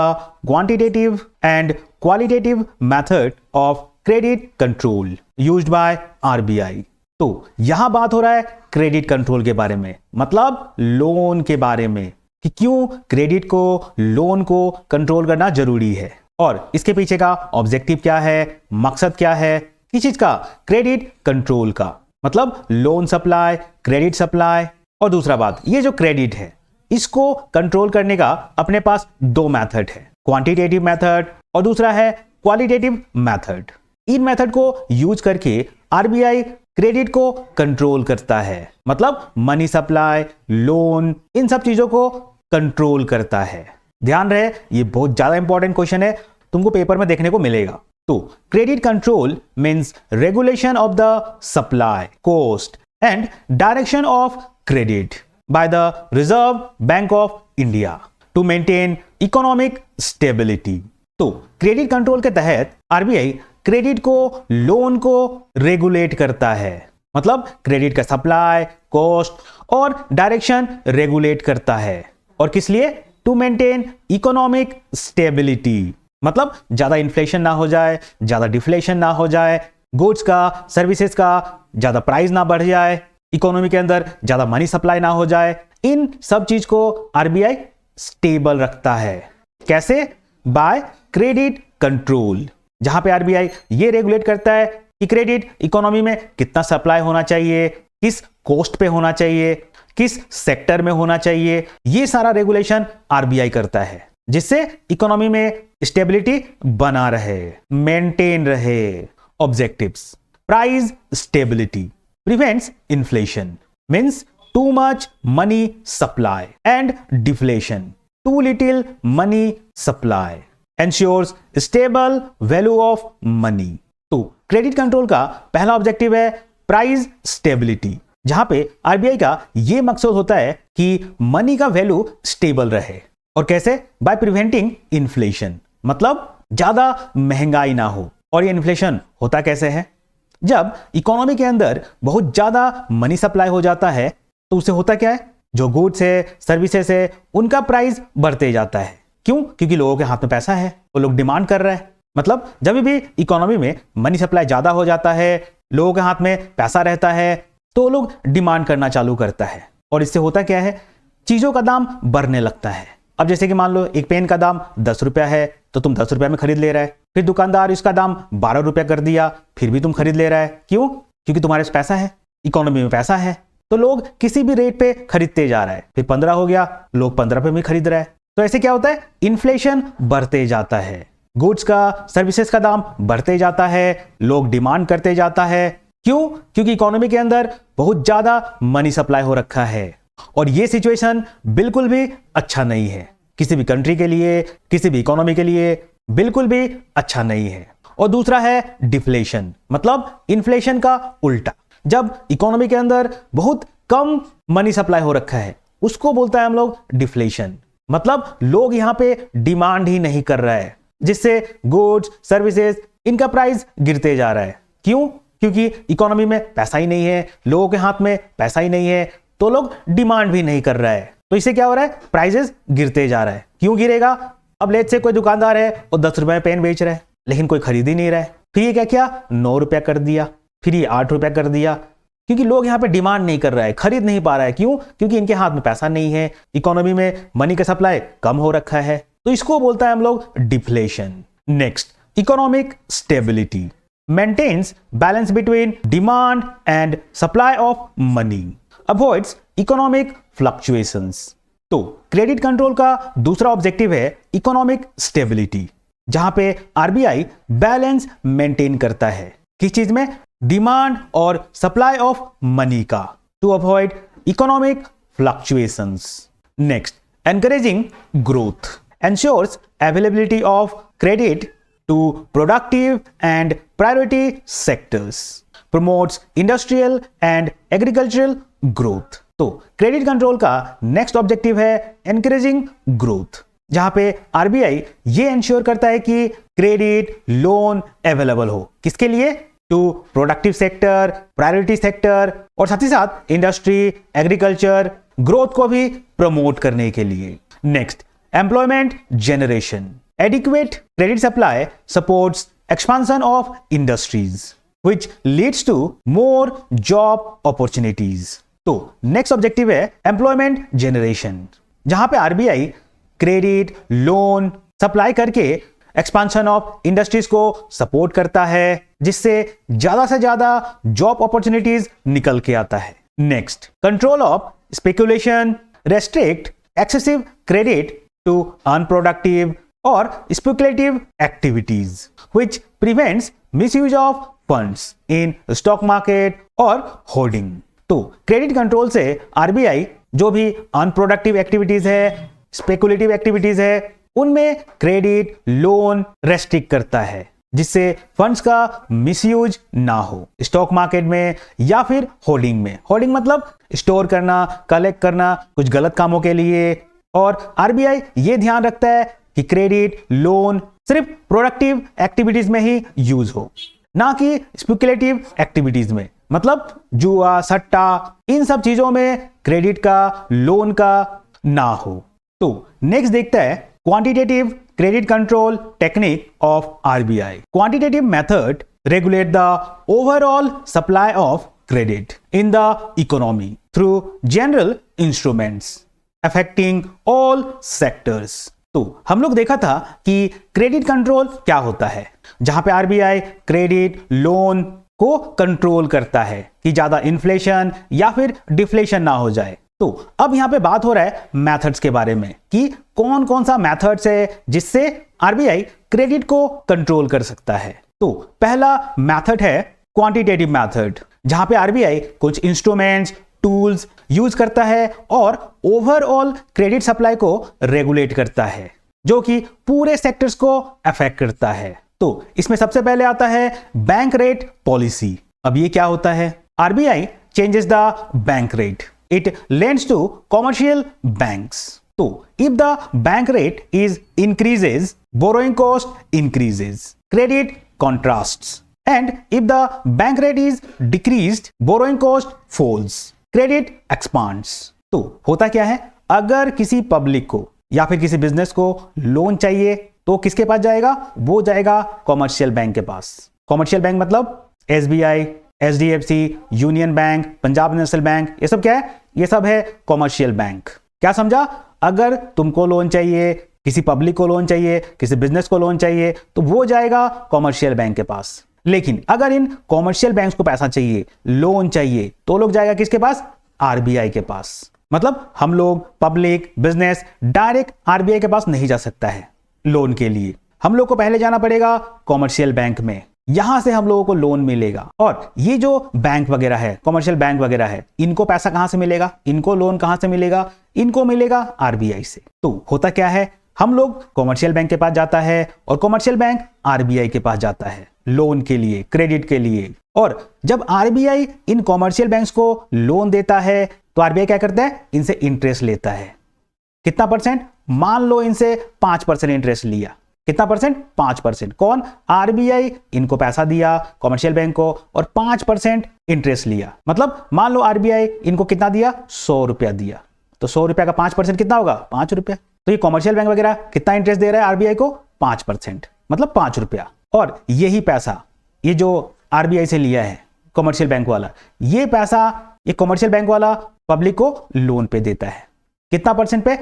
quantitative and qualitative method of credit control used by RBI. तो यहां बात हो रहा है क्रेडिट कंट्रोल के बारे में, मतलब लोन के बारे में, कि क्यों क्रेडिट को, लोन को कंट्रोल करना जरूरी है और इसके पीछे का ऑब्जेक्टिव क्या है, मकसद क्या है, किस चीज का, क्रेडिट कंट्रोल का, मतलब लोन सप्लाई, क्रेडिट सप्लाई। और दूसरा बात, ये जो क्रेडिट है इसको कंट्रोल करने का अपने पास दो मेथड है, क्वांटिटेटिव मेथड और दूसरा है क्वालिटेटिव मेथड। इन मेथड को यूज करके आरबीआई क्रेडिट को कंट्रोल करता है, मतलब मनी सप्लाई, लोन, इन सब चीजों को कंट्रोल करता है। ध्यान रहे, ये बहुत ज्यादा इंपॉर्टेंट क्वेश्चन है, तुमको पेपर में देखने को मिलेगा। तो credit control means regulation of the supply, cost and direction of credit by the Reserve Bank of India to maintain economic stability. तो क्रेडिट कंट्रोल के तहत आरबीआई क्रेडिट को, लोन को रेगुलेट करता है, मतलब क्रेडिट का सप्लाई, कॉस्ट और डायरेक्शन रेगुलेट करता है। और किस लिए? टू मेंटेन इकोनॉमिक स्टेबिलिटी, मतलब ज्यादा इन्फ्लेशन ना हो जाए, ज्यादा डिफ्लेशन ना हो जाए, गुड्स का, सर्विसेज का ज्यादा प्राइस ना बढ़ जाए, इकोनॉमी के अंदर ज्यादा मनी सप्लाई ना हो जाए। इन सब चीज को आरबीआई स्टेबल रखता है। कैसे? बाय क्रेडिट कंट्रोल, जहां पे आरबीआई ये रेगुलेट करता है कि क्रेडिट इकोनॉमी में कितना सप्लाई होना चाहिए, किस कॉस्ट पे होना चाहिए, किस सेक्टर में होना चाहिए। ये सारा रेगुलेशन आरबीआई करता है, जिससे इकोनॉमी में स्टेबिलिटी बना रहे, मेंटेन रहे। Objectives: price stability, prevents inflation, means too much money supply and deflation, too little money supply, ensures stable value of money. तो क्रेडिट कंट्रोल का पहला ऑब्जेक्टिव है प्राइस स्टेबिलिटी, जहां पे आरबीआई का यह मकसद होता है कि मनी का वैल्यू स्टेबल रहे। और कैसे? बाय प्रिवेंटिंग इन्फ्लेशन, मतलब ज्यादा महंगाई ना हो। और ये इन्फ्लेशन होता कैसे है? जब इकोनॉमी के अंदर बहुत ज्यादा मनी सप्लाई हो जाता है तो उससे होता क्या है, जो गुड्स है, सर्विसेज है, उनका प्राइस बढ़ते जाता है। क्यों? क्योंकि लोगों के हाथ में पैसा है, वो लोग डिमांड कर रहे हैं। मतलब जब भी इकोनॉमी में मनी सप्लाई ज्यादा हो जाता है, लोगों के हाथ में पैसा रहता है, तो लोग डिमांड करना चालू करता है। और इससे होता क्या है, चीजों का दाम बढ़ने लगता है। अब जैसे कि मान लो एक पेन का दाम 10 रुपया है, तो तुम 10 रुपया में खरीद ले रहा है, फिर दुकानदार इसका दाम 12 रुपया कर दिया, फिर भी तुम खरीद ले रहा है। क्यों? क्योंकि तुम्हारे पास पैसा है, इकोनॉमी में पैसा है, तो लोग किसी भी रेट पे खरीदते जा रहा है। फिर 15 हो गया, लोग 15 पे भी खरीद रहा है। तो ऐसे क्या होता है, इन्फ्लेशन बढ़ते जाता है, गुड्स का, सर्विसेज का दाम बढ़ते जाता है, लोग डिमांड करते जाता है। क्यों? क्योंकि इकोनॉमी के अंदर बहुत ज्यादा मनी सप्लाई हो रखा है। और ये सिचुएशन बिल्कुल भी अच्छा नहीं है, किसी भी कंट्री के लिए, किसी भी इकोनॉमी के लिए बिल्कुल भी अच्छा नहीं है। और दूसरा है डिफ्लेशन, मतलब इन्फ्लेशन का उल्टा। जब इकोनॉमी के अंदर बहुत कम मनी सप्लाई हो रखा है, उसको बोलता है हम लोग डिफ्लेशन, मतलब लोग यहां पे डिमांड ही नहीं कर रहा है, जिससे गुड्स, सर्विसेज, इनका प्राइस गिरते जा रहा है। क्यों? क्योंकि इकोनॉमी में पैसा ही नहीं है, लोगों के हाथ में पैसा ही नहीं है, तो लोग डिमांड भी नहीं कर रहा है। तो इससे क्या हो रहा है, प्राइसेस गिरते जा रहा है। क्यों गिरेगा? अब लेट से कोई दुकानदार है और 10 रुपए में पेन बेच रहा है, लेकिन कोई खरीद ही नहीं रहा है। फिर ये क्या किया, 9 रुपया कर दिया, फिर ये 8 रुपया कर दिया, क्योंकि लोग यहाँ पे डिमांड नहीं कर रहा है, खरीद नहीं पा रहा है। क्यों? क्योंकि इनके हाथ में पैसा नहीं है, इकोनॉमी में मनी का सप्लाई कम हो रखा है। तो इसको बोलता है हम लोग deflation. Next, economic stability maintains balance between demand and supply of money, avoids economic fluctuations. तो क्रेडिट कंट्रोल का दूसरा ऑब्जेक्टिव है इकोनॉमिक स्टेबिलिटी, जहां पे आरबीआई बैलेंस मेंटेन करता है, किस चीज में, डिमांड और सप्लाई ऑफ मनी का, to avoid economic fluctuations. Next, encouraging growth ensures availability of credit to productive and priority sectors, promotes industrial and agricultural growth. तो क्रेडिट कंट्रोल का नेक्स्ट ऑब्जेक्टिव है एनकरेजिंग ग्रोथ, जहां पे RBI ये ensure करता है कि क्रेडिट लोन अवेलेबल हो। किसके लिए? To productive sector, priority sector और साथ ही साथ इंडस्ट्री, एग्रीकल्चर, ग्रोथ को भी प्रमोट करने के लिए। Next, employment generation. Adequate credit supply supports expansion of industries which leads to more job opportunities। तो नेक्स्ट ऑब्जेक्टिव है एम्प्लॉयमेंट जनरेशन, जहां पे आरबीआई क्रेडिट लोन सप्लाई करके एक्सपांशन ऑफ इंडस्ट्रीज को सपोर्ट करता है, जिससे ज्यादा से ज्यादा जॉब अपॉर्चुनिटीज निकल के आता है। Next, control of speculation, restrict excessive credit to unproductive और speculative activities which prevents misuse of funds in stock market और होल्डिंग। तो क्रेडिट कंट्रोल से आरबीआई जो भी अनप्रोडक्टिव एक्टिविटीज है, स्पेकुलेटिव एक्टिविटीज है, उनमें क्रेडिट लोन रेस्ट्रिक्ट करता है, जिससे फंड्स का मिसयूज ना हो स्टॉक मार्केट में या फिर होल्डिंग में। होल्डिंग मतलब स्टोर करना, कलेक्ट करना कुछ गलत कामों के लिए। और आरबीआई ये ध्यान रखता है कि क्रेडिट लोन सिर्फ प्रोडक्टिव एक्टिविटीज में ही यूज हो, ना कि स्पेकुलेटिव एक्टिविटीज में, मतलब जुआ, सट्टा, इन सब चीजों में क्रेडिट का लोन का ना हो। तो नेक्स्ट देखते हैं quantitative credit control technique of RBI. Quantitative method regulate the overall supply of credit in the economy through general instruments affecting all sectors. तो हम लोग देखा था कि क्रेडिट कंट्रोल क्या होता है, जहां पे आरबीआई क्रेडिट लोन को कंट्रोल करता है कि ज्यादा इन्फ्लेशन या फिर डिफ्लेशन ना हो जाए। तो अब यहां पे बात हो रहा है मेथड्स के बारे में कि कौन कौन सा मेथड्स है जिससे आरबीआई क्रेडिट को कंट्रोल कर सकता है। तो पहला मेथड है क्वांटिटेटिव मेथड, जहां पे आरबीआई कुछ इंस्ट्रूमेंट्स, टूल्स यूज करता है और ओवरऑल क्रेडिट सप्लाई को रेगुलेट करता है, जो कि पूरे सेक्टर्स को अफेक्ट करता है। तो इसमें सबसे पहले आता है बैंक रेट पॉलिसी। अब ये क्या होता है? RBI changes the bank rate, it lends to commercial banks. तो if the bank rate is increases, borrowing cost increases, credit contrasts, and if the bank rate is decreased, borrowing cost falls, credit expands. तो होता क्या है, अगर किसी public को या फिर किसी बिजनेस को लोन चाहिए तो किसके पास जाएगा? वो जाएगा कॉमर्शियल बैंक के पास। कॉमर्शियल बैंक मतलब SBI, HDFC, union bank, Punjab national bank, ये सब क्या है? ये सब है कॉमर्शियल बैंक। क्या समझा? अगर तुमको लोन चाहिए, किसी पब्लिक को लोन चाहिए, किसी बिजनेस को लोन चाहिए, तो वो जाएगा कॉमर्शियल बैंक के पास। लेकिन अगर इन कॉमर्शियल बैंक्स को पैसा चाहिए, लोन चाहिए, तो लोग जाएगा किसके पास? आरबीआई के पास। मतलब हम लोग पब्लिक, बिजनेस डायरेक्ट आरबीआई के पास नहीं जा सकता है लोन के लिए। हम लोग को पहले जाना पड़ेगा कॉमर्शियल बैंक में, यहां से हम लोगों को लोन मिलेगा। और ये जो बैंक वगैरह है, कॉमर्शियल बैंक वगैरह है, इनको पैसा कहां से मिलेगा? इनको लोन कहां से मिलेगा? इनको मिलेगा आरबीआई से। तो होता क्या है, हम लोग कॉमर्शियल बैंक के पास जाता है और कॉमर्शियल बैंक आरबीआई के पास जाता है लोन के लिए, क्रेडिट के लिए। और जब आरबीआई इन कॉमर्शियल बैंक्स को लोन देता है तो आरबीआई क्या करता है? इनसे इंटरेस्ट लेता है। कितना परसेंट? मान लो इनसे 5% इंटरेस्ट लिया। कितना परसेंट? 5%। कौन? आरबीआई इनको पैसा दिया कॉमर्शियल बैंक को और 5% इंटरेस्ट लिया। मतलब मान लो आरबीआई इनको कितना दिया? 100 रुपया दिया, तो 100 रुपया का 5% कितना होगा? 5 रुपया। तो ये कॉमर्शियल बैंक वगैरह कितना इंटरेस्ट दे रहा है आरबीआई को? 5%, मतलब 5 रुपया। और यही पैसा, ये जो आरबीआई से लिया है कॉमर्शियल बैंक वाला, ये पैसा ये कॉमर्शियल बैंक वाला पब्लिक को लोन पे देता है। कितना परसेंट पे?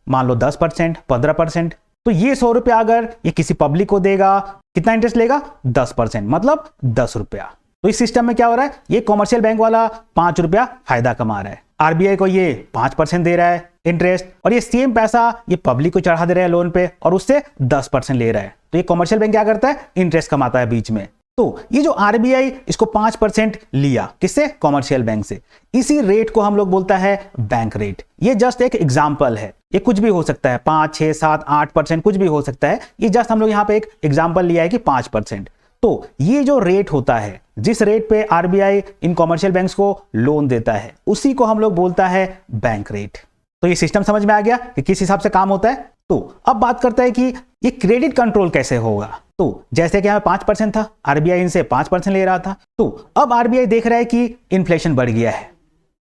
मान लो 10%, 15%। तो ये 100 रुपया अगर ये किसी पब्लिक को देगा, कितना इंटरेस्ट लेगा? 10%, मतलब 10 रुपया। तो इस सिस्टम में क्या हो रहा है? ये कॉमर्शियल बैंक वाला 5 रुपया फायदा कमा रहा है, आरबीआई को ये 5% दे रहा है इंटरेस्ट, और ये सेम पैसा ये पब्लिक को चढ़ा दे रहा है लोन पे और उससे 10% ले रहा है। तो ये कॉमर्शियल बैंक क्या करता है? इंटरेस्ट कमाता है बीच में। तो ये जो आरबीआई इसको 5% लिया, किससे? कॉमर्शियल बैंक से। इसी रेट को हम लोग बोलता है बैंक रेट। ये जस्ट एक एग्जांपल है, ये कुछ भी हो सकता है, 5, 6, 7, 8% कुछ भी हो सकता है। ये जस्ट हम लोग यहाँ पे एक एग्जांपल लिया है कि 5%। तो ये जो रेट होता है, जिस रेट पे आरबीआई इन कॉमर्शियल बैंक्स को लोन देता है, उसी को हम लोग बोलता है बैंक रेट। तो ये सिस्टम समझ में आ गया कि किस हिसाब से काम होता है। तो अब बात करते हैं कि ये क्रेडिट कंट्रोल कैसे होगा। तो जैसे कि हमें 5% था, आरबीआई इनसे 5% ले रहा था, तो अब आरबीआई देख रहा है कि इन्फ्लेशन बढ़ गया है,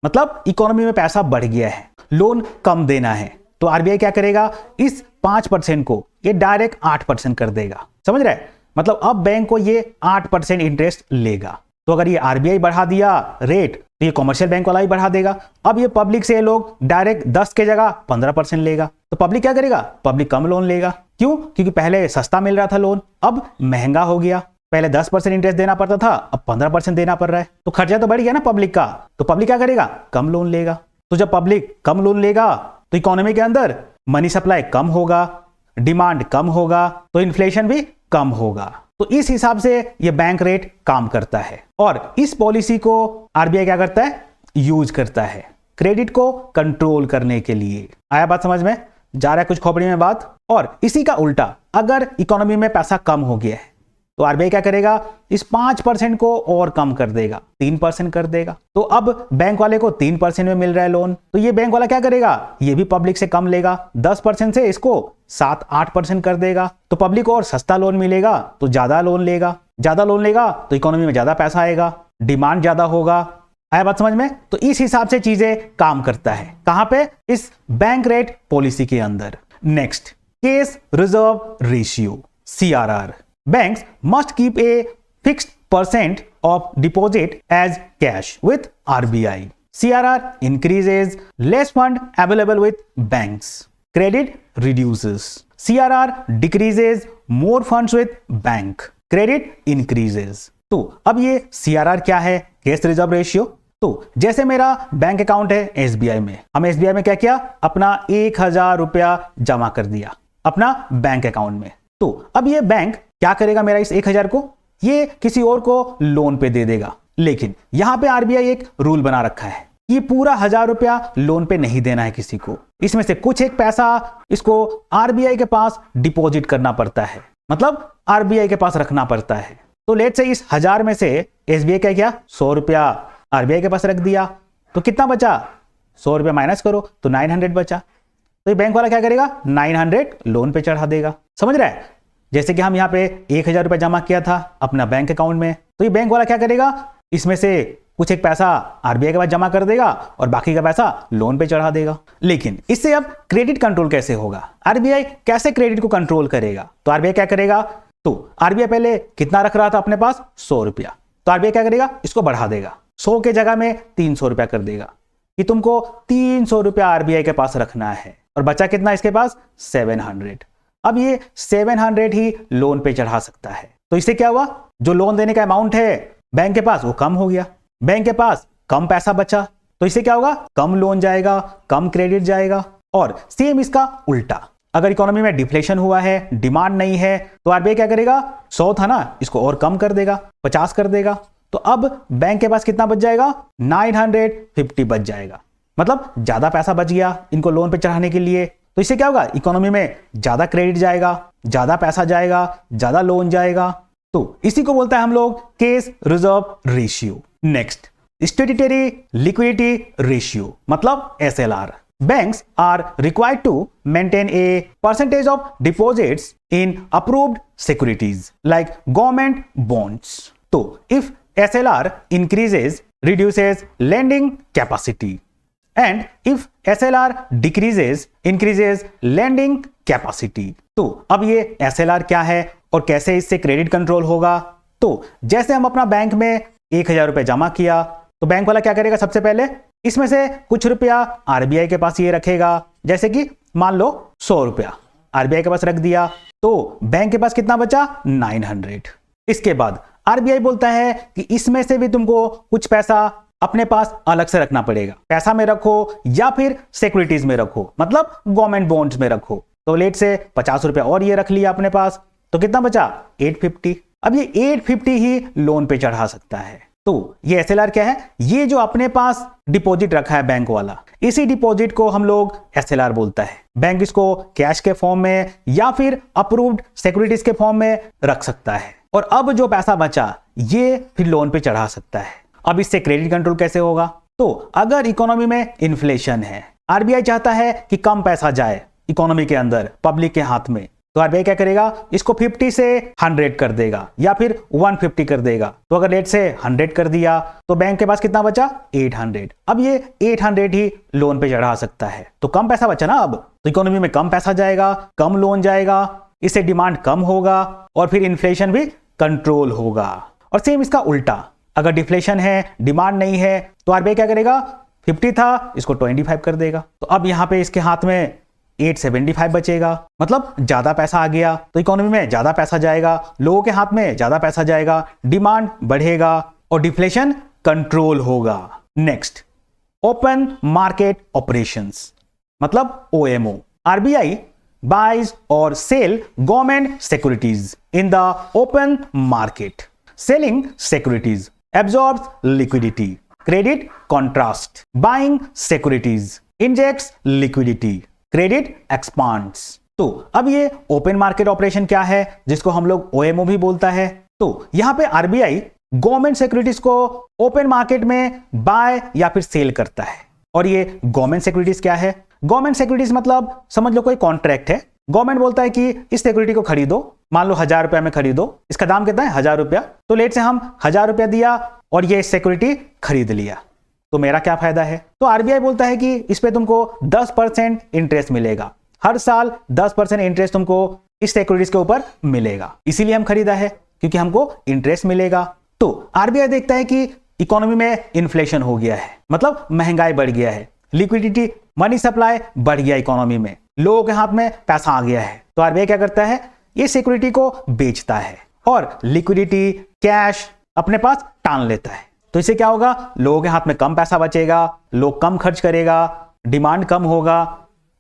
मतलब इकोनॉमी में पैसा बढ़ गया है, लोन कम देना है, तो आरबीआई क्या करेगा, इस 5% को ये डायरेक्ट 8% कर देगा। समझ रहे हैं? मतलब अब बैंक को ये 8% इंटरेस्ट लेगा। तो अगर ये आरबीआई बढ़ा दिया रेट, तो ये कॉमर्शियल बैंक वाला ही बढ़ा देगा। अब ये पब्लिक से लोग डायरेक्ट 10 के जगह 15% लेगा, तो पब्लिक क्या करेगा, पब्लिक कम लोन लेगा। क्यों? क्योंकि पहले सस्ता मिल रहा था लोन, अब महंगा हो गया। पहले 10% इंटरेस्ट देना पड़ता था, अब 15% देना पड़ रहा है, तो खर्चा तो बढ़ गया ना पब्लिक का। तो पब्लिक क्या करेगा, कम लोन लेगा। तो जब पब्लिक कम लोन लेगा तो इकोनॉमी के अंदर मनी सप्लाई कम होगा, डिमांड कम होगा, तो इन्फ्लेशन भी कम होगा। तो इस हिसाब से ये बैंक रेट काम करता है, और इस पॉलिसी को आरबीआई क्या करता है, यूज करता है क्रेडिट को कंट्रोल करने के लिए। आया बात समझ में? जा रहा है कुछ खोपड़ी में बात। और इसी का उल्टा, अगर इकोनॉमी में पैसा कम हो गया है तो आरबीआई क्या करेगा, इस 5% को और कम कर देगा, 3% कर देगा। तो अब बैंक वाले को 3% में मिल रहा है लोन, तो ये बैंक वाला क्या करेगा, ये भी पब्लिक से कम लेगा, 10% से इसको 7-8% कर देगा। तो पब्लिक को और सस्ता लोन मिलेगा तो ज्यादा लोन लेगा, ज्यादा लोन लेगा तो इकोनॉमी में ज्यादा पैसा आएगा, डिमांड ज्यादा होगा। आया बात समझ में? तो इस हिसाब से चीजें काम करता है। कहां पे? इस बैंक रेट पॉलिसी के अंदर। Next, case reserve ratio, CRR. Banks must keep a fixed percent of deposit as cash with RBI. CRR increases, less fund available with banks. Credit reduces. CRR decreases, more funds with bank. Credit increases. तो अब ये CRR क्या है, case reserve ratio. तो जैसे मेरा bank account है SBI में, हम SBI में क्या किया, अपना 1000 रुपया जमा कर दिया अपना बैंक अकाउंट में। तो अब ये बैंक क्या करेगा, मेरा इस 1000 को ये किसी और को लोन पे दे देगा। लेकिन यहां पे आरबीआई एक रूल बना रखा है, ये पूरा 1000 रुपया लोन पे नहीं देना है किसी को, इसमें से कुछ एक पैसा इसको आरबीआई के पास डिपॉजिट करना पड़ता है, मतलब आरबीआई के पास रखना पड़ता है। तो लेट से इस 1000 में से एसबीआई क्या किया, 100 रुपया आरबीआई के पास रख दिया, तो कितना बचा, 100 रुपया माइनस करो तो 900 बचा। तो ये बैंक वाला क्या करेगा, 900 लोन पे चढ़ा देगा। समझ रहा है? जैसे कि हम यहाँ पे 1000 रुपया जमा किया था अपना बैंक अकाउंट में, तो ये बैंक वाला क्या करेगा, इसमें से कुछ एक पैसा आरबीआई के पास जमा कर देगा और बाकी का पैसा लोन पे चढ़ा देगा। लेकिन इससे अब क्रेडिट कंट्रोल कैसे होगा, आरबीआई कैसे क्रेडिट को कंट्रोल करेगा? तो आरबीआई क्या करेगा, तो आरबीआई पहले कितना रख रहा था अपने पास, 100 रुपया, तो आरबीआई क्या करेगा, इसको बढ़ा देगा, 100 के जगह में 300 रुपया कर देगा कि तुमको 300 रुपया आरबीआई के पास रखना है, और बचा कितना इसके पास, 700। अब ये 700 ही लोन पे चढ़ा सकता है। तो इससे क्या हुआ, जो लोन देने का अमाउंट है बैंक के पास वो कम हो गया, बैंक के पास कम पैसा बचा, तो इससे क्या होगा, कम लोन जाएगा, कम क्रेडिट जाएगा। और सेम इसका उल्टा, अगर इकोनॉमी में डिफ्लेशन हुआ है, डिमांड नहीं है, तो आरबीआई क्या करेगा, 100 था ना, इसको और कम कर देगा, 50 कर देगा। तो अब बैंक के पास कितना बच जाएगा, 950 बच जाएगा, मतलब ज्यादा पैसा बच गया इनको लोन पे चढ़ाने के लिए। तो इससे क्या होगा, इकोनॉमी में ज्यादा क्रेडिट जाएगा, ज्यादा पैसा जाएगा, ज्यादा लोन जाएगा। तो इसी को बोलता है हम लोग case reserve ratio. Next, statutory liquidity ratio, मतलब SLR. Banks are required to maintain a percentage of deposits in approved securities like government bonds. So if SLR increases, reduces lending capacity, and if SLR decreases, increases lending capacity. तो अब ये SLR क्या है और कैसे इससे credit control होगा? तो जैसे हम अपना बैंक में 1000 रुपए जमा किया, तो बैंक वाला क्या करेगा, सबसे पहले इसमें से कुछ रुपया आरबीआई के पास ये रखेगा, जैसे कि मान लो 100 रुपया आरबीआई के पास रख दिया, तो बैंक के पास कितना बचा, 900। इसके बाद आरबीआई बोलता है कि इसमें से भी तुमको कुछ पैसा अपने पास अलग से रखना पड़ेगा, पैसा में रखो या फिर सिक्योरिटीज में रखो, मतलब गवर्नमेंट बॉन्ड्स में रखो। तो लेट से 50 रुपया और ये रख लिया अपने पास, तो कितना बचा, 850। अब ये 850 ही लोन पे चढ़ा सकता है। तो ये SLR क्या है, ये जो अपने पास डिपॉजिट रखा है बैंक वाला, इसी डिपॉजिट को हम लोग SLR बोलता है। बैंक इसको कैश के फॉर्म में या फिर अप्रूव्ड सिक्योरिटीज के फॉर्म में रख सकता है, और अब जो पैसा बचा ये फिर लोन पे चढ़ा सकता है। अब इससे क्रेडिट कंट्रोल कैसे होगा? तो अगर इकोनॉमी में इन्फ्लेशन है, आरबीआई चाहता है कि कम पैसा जाए इकोनॉमी के अंदर पब्लिक के हाथ में, तो आरबीआई क्या करेगा? इसको 50 से 100 कर देगा या फिर 150 कर देगा। तो अगर रेट से 100 कर दिया तो बैंक के पास कितना बचा? 800। अब ये 800 ही लोन पे चढ़ा सकता है, तो कम पैसा बचा ना। अब तो इकोनॉमी में कम पैसा जाएगा, कम लोन जाएगा, इससे डिमांड कम होगा और फिर इन्फ्लेशन भी कंट्रोल होगा। और सेम इसका उल्टा, अगर डिफ्लेशन है, डिमांड नहीं है, तो आरबीआई क्या करेगा? 50 था, इसको 25 कर देगा। तो अब यहां पे इसके हाथ में 875 बचेगा, मतलब ज्यादा पैसा आ गया, तो इकोनॉमी में ज्यादा पैसा जाएगा, लोगों के हाथ में ज्यादा पैसा जाएगा, डिमांड बढ़ेगा और डिफ्लेशन कंट्रोल होगा। नेक्स्ट, ओपन मार्केट ऑपरेशंस, मतलब OMO. RBI buys or sell government securities in the open market. Selling securities absorbs liquidity. Credit contrast. Buying securities injects liquidity. Credit expands. तो अब ये ओपन मार्केट ऑपरेशन क्या है, जिसको हम लोग ओएमओ भी बोलता है। तो यहां पे आरबीआई गवर्नमेंट सिक्योरिटीज को ओपन मार्केट में बाय या फिर सेल करता है। और ये गवर्नमेंट सिक्योरिटीज क्या है? गवर्नमेंट सिक्योरिटीज मतलब समझ लो कोई कॉन्ट्रैक्ट है, गवर्नमेंट बोलता है कि इस सिक्योरिटी को खरीदो, मान लो 1000 रुपया में खरीदो, इसका दाम कितना है? 1000 रुपया। तो लेट से हम 1000 रुपया दिया और ये सिक्योरिटी खरीद लिया, तो मेरा क्या फायदा है? तो आरबीआई बोलता है कि इस पे तुमको 10% इंटरेस्ट मिलेगा, हर साल 10% इंटरेस्ट तुमको इस सिक्योरिटीज के ऊपर मिलेगा, इसीलिए हम खरीदा है क्योंकि हमको इंटरेस्ट मिलेगा। तो आरबीआई देखता है कि इकोनॉमी में इन्फ्लेशन हो गया है, मतलब महंगाई बढ़ गया है, लिक्विडिटी मनी सप्लाई बढ़ गया इकोनॉमी में, लोगों के हाथ में पैसा आ गया है, तो आरबीआई क्या करता है? ये सिक्योरिटी को बेचता है और लिक्विडिटी कैश अपने पास टान लेता है। तो इससे क्या होगा? लोगों के हाथ में कम पैसा बचेगा, लोग कम खर्च करेगा, डिमांड कम होगा,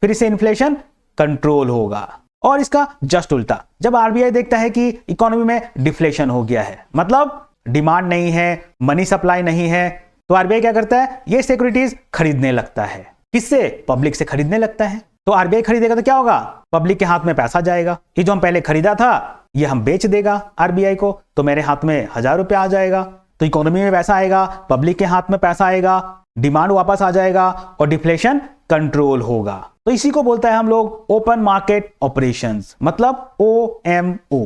फिर इससे इन्फ्लेशन कंट्रोल होगा। और इसका जस्ट उल्टा, जब आरबीआई देखता है कि इकोनॉमी में डिफ्लेशन हो गया है, मतलब डिमांड नहीं है, मनी सप्लाई नहीं है, तो आरबीआई क्या करता है? ये सिक्योरिटीज खरीदने लगता है। किससे? पब्लिक से खरीदने लगता है। तो आरबीआई खरीदेगा तो क्या होगा? पब्लिक के हाथ में पैसा जाएगा, ये जो हम पहले खरीदा था ये हम बेच देगा आरबीआई को, तो मेरे हाथ में 1000 रुपया आ जाएगा, तो इकोनॉमी में पैसा आएगा, पब्लिक के हाथ में पैसा आएगा, डिमांड वापस आ जाएगा और डिफ्लेशन कंट्रोल होगा। तो इसी को बोलता है हम लोग ओपन मार्केट ऑपरेशंस, मतलब OMO.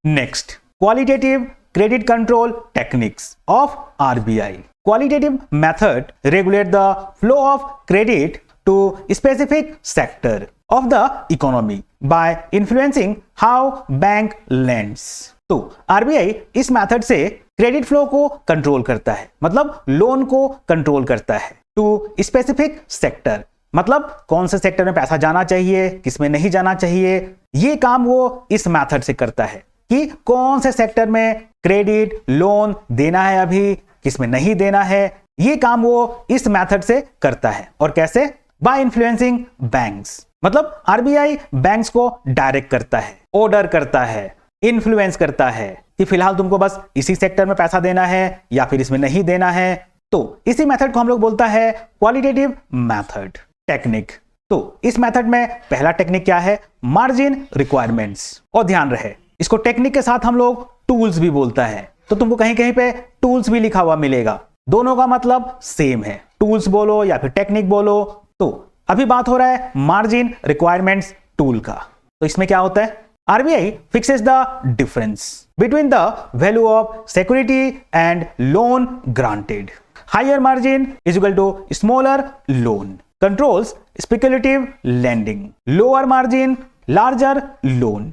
Next, qualitative credit control techniques of RBI. Qualitative method regulate the flow of credit to specific sector of the economy by influencing how bank lends. तो RBI इस मेथड से credit flow को control करता है, मतलब loan को control करता है, टू स्पेसिफिक सेक्टर, मतलब कौन से सेक्टर में पैसा जाना चाहिए, किसमें नहीं जाना चाहिए, ये काम वो इस मेथड से करता है कि कौन से सेक्टर में क्रेडिट लोन देना है, अभी किसमें नहीं देना है, ये काम वो इस मेथड से करता है। और कैसे? बाय इन्फ्लुएंसिंग बैंक्स, मतलब आरबीआई बैंक्स को डायरेक्ट करता है, ऑर्डर करता है, इन्फ्लुएंस करता है कि फिलहाल तुमको बस इसी सेक्टर में पैसा देना है या फिर इसमें नहीं देना है। तो इसी मेथड को हम लोग बोलता है क्वालिटेटिव मेथड टेक्निक। तो इस मेथड में पहला टेक्निक क्या है? Margin requirements. और ध्यान रहे, इसको टेक्निक के साथ हम लोग टूल्स भी बोलता है, तो तुमको कहीं कहीं पे टूल्स भी लिखा हुआ मिलेगा, दोनों का मतलब सेम है, टूल्स बोलो या फिर टेक्निक बोलो। तो अभी बात हो रहा है मार्जिन रिक्वायरमेंट्स टूल का। तो इसमें क्या होता है? RBI fixes the difference between the value of security and loan granted. Higher margin is equal to smaller loan, controls speculative lending. Lower margin larger loan,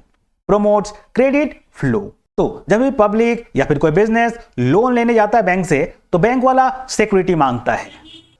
promotes credit flow. तो जब भी public या फिर कोई बिजनेस लोन लेने जाता है bank से, तो बैंक वाला सिक्योरिटी मांगता है,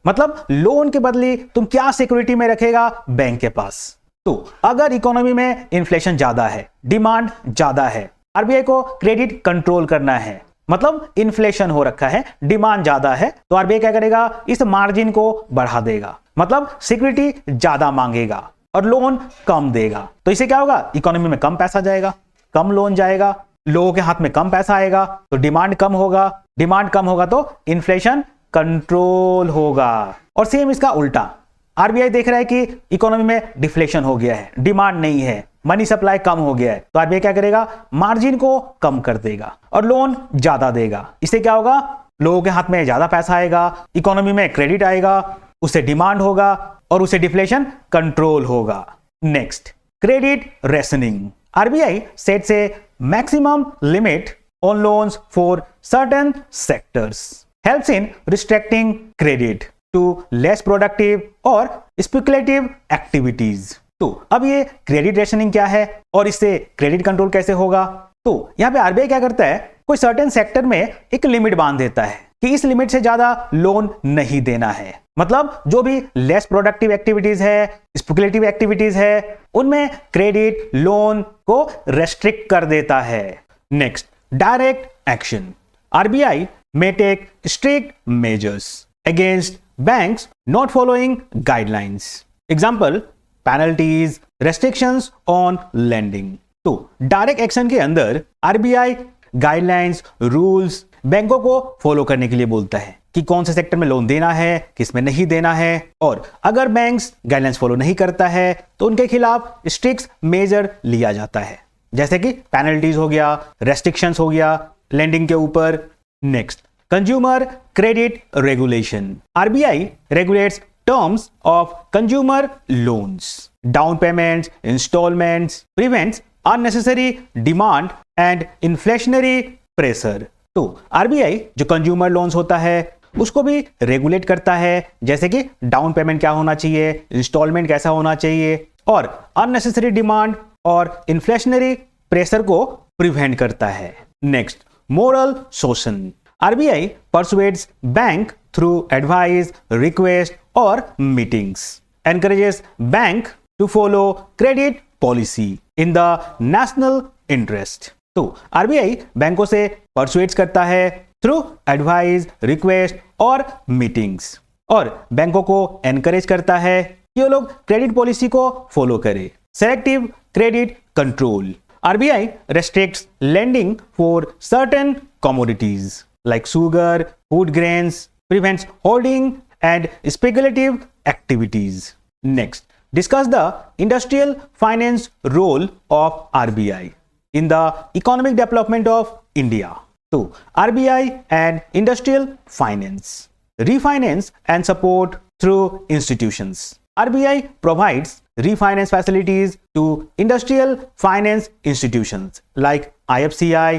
मतलब लोन के बदले तुम क्या सिक्योरिटी में रखेगा बैंक के पास। तो अगर इकोनॉमी में इन्फ्लेशन ज्यादा है, डिमांड ज्यादा है, आरबीआई को क्रेडिट कंट्रोल करना है, मतलब इन्फ्लेशन हो रखा है, डिमांड ज्यादा है, तो आरबीआई क्या करेगा? इस मार्जिन को बढ़ा देगा, मतलब सिक्योरिटी ज्यादा मांगेगा और लोन कम देगा। तो इससे क्या होगा? इकोनॉमी में कम पैसा जाएगा, कम लोन जाएगा, लोगों के हाथ में कम पैसा आएगा, तो डिमांड कम होगा, डिमांड कम होगा तो इन्फ्लेशन कंट्रोल होगा। और सेम इसका उल्टा, आरबीआई देख रहा है कि इकोनॉमी में डिफ्लेशन हो गया है, डिमांड नहीं है, मनी सप्लाई कम हो गया है तो आरबीआई क्या करेगा, मार्जिन को कम कर देगा और लोन ज्यादा देगा। इससे क्या होगा, लोगों के हाथ में ज्यादा पैसा आएगा, इकोनॉमी में क्रेडिट आएगा, उससे डिमांड होगा और उससे डिफ्लेशन कंट्रोल होगा। Next, credit rationing. RBI sets A maximum limit on loans for certain sectors, helps in restricting credit to less productive or speculative activities। तो अब ये क्रेडिट रेशनिंग क्या है और इससे क्रेडिट कंट्रोल कैसे होगा? तो यहाँ पे आरबीआई क्या करता है, कोई सर्टेन सेक्टर में एक लिमिट बांध देता है कि इस लिमिट से ज्यादा लोन नहीं देना है। मतलब जो भी लेस प्रोडक्टिव एक्टिविटीज है, स्पेकुलेटिव एक्टिविटीज है, उनमें क्रेडिट लोन को रेस्ट्रिक्ट कर देता है। Next, direct action. RBI may take strict measures against banks not following guidelines. Example, penalties, restrictions on lending. तो डायरेक्ट एक्शन के अंदर आरबीआई गाइडलाइंस, रूल्स बैंकों को फॉलो करने के लिए बोलता है कि कौन से सेक्टर में लोन देना है, किस में नहीं देना है, और अगर बैंक्स गाइडलाइंस फॉलो नहीं करता है तो उनके खिलाफ स्ट्रिक्ट मेजर लिया जाता है, जैसे कि पेनल्टीज हो गया, रेस्ट्रिक्शंस हो गया लेंडिंग के ऊपर। Next, consumer credit regulation. RBI regulates terms of consumer loans, down payments, instalments, prevents unnecessary demand and inflationary pressure. तो आरबीआई जो कंज्यूमर लोन्स होता है उसको भी रेगुलेट करता है, जैसे कि डाउन पेमेंट क्या होना चाहिए, इंस्टॉलमेंट कैसा होना चाहिए, और अननेसेसरी डिमांड और इन्फ्लेशनरी प्रेशर को प्रिवेंट करता है। Next, moral suasion. RBI persuades bank through advice, request और meetings, encourages bank to follow credit policy in the national interest. तो आरबीआई बैंकों से परसुएड्स करता है थ्रू एडवाइस, रिक्वेस्ट और मीटिंग्स, और बैंकों को एनकरेज करता है कि वो लोग क्रेडिट पॉलिसी को फॉलो करें। Selective credit control. RBI restricts lending for certain commodities like sugar, food grains, prevents hoarding and speculative activities. Next, discuss the industrial finance role of RBI in the economic development of India. So, RBI and industrial finance, refinance and support through institutions. RBI provides refinance facilities to industrial finance institutions like IFCI,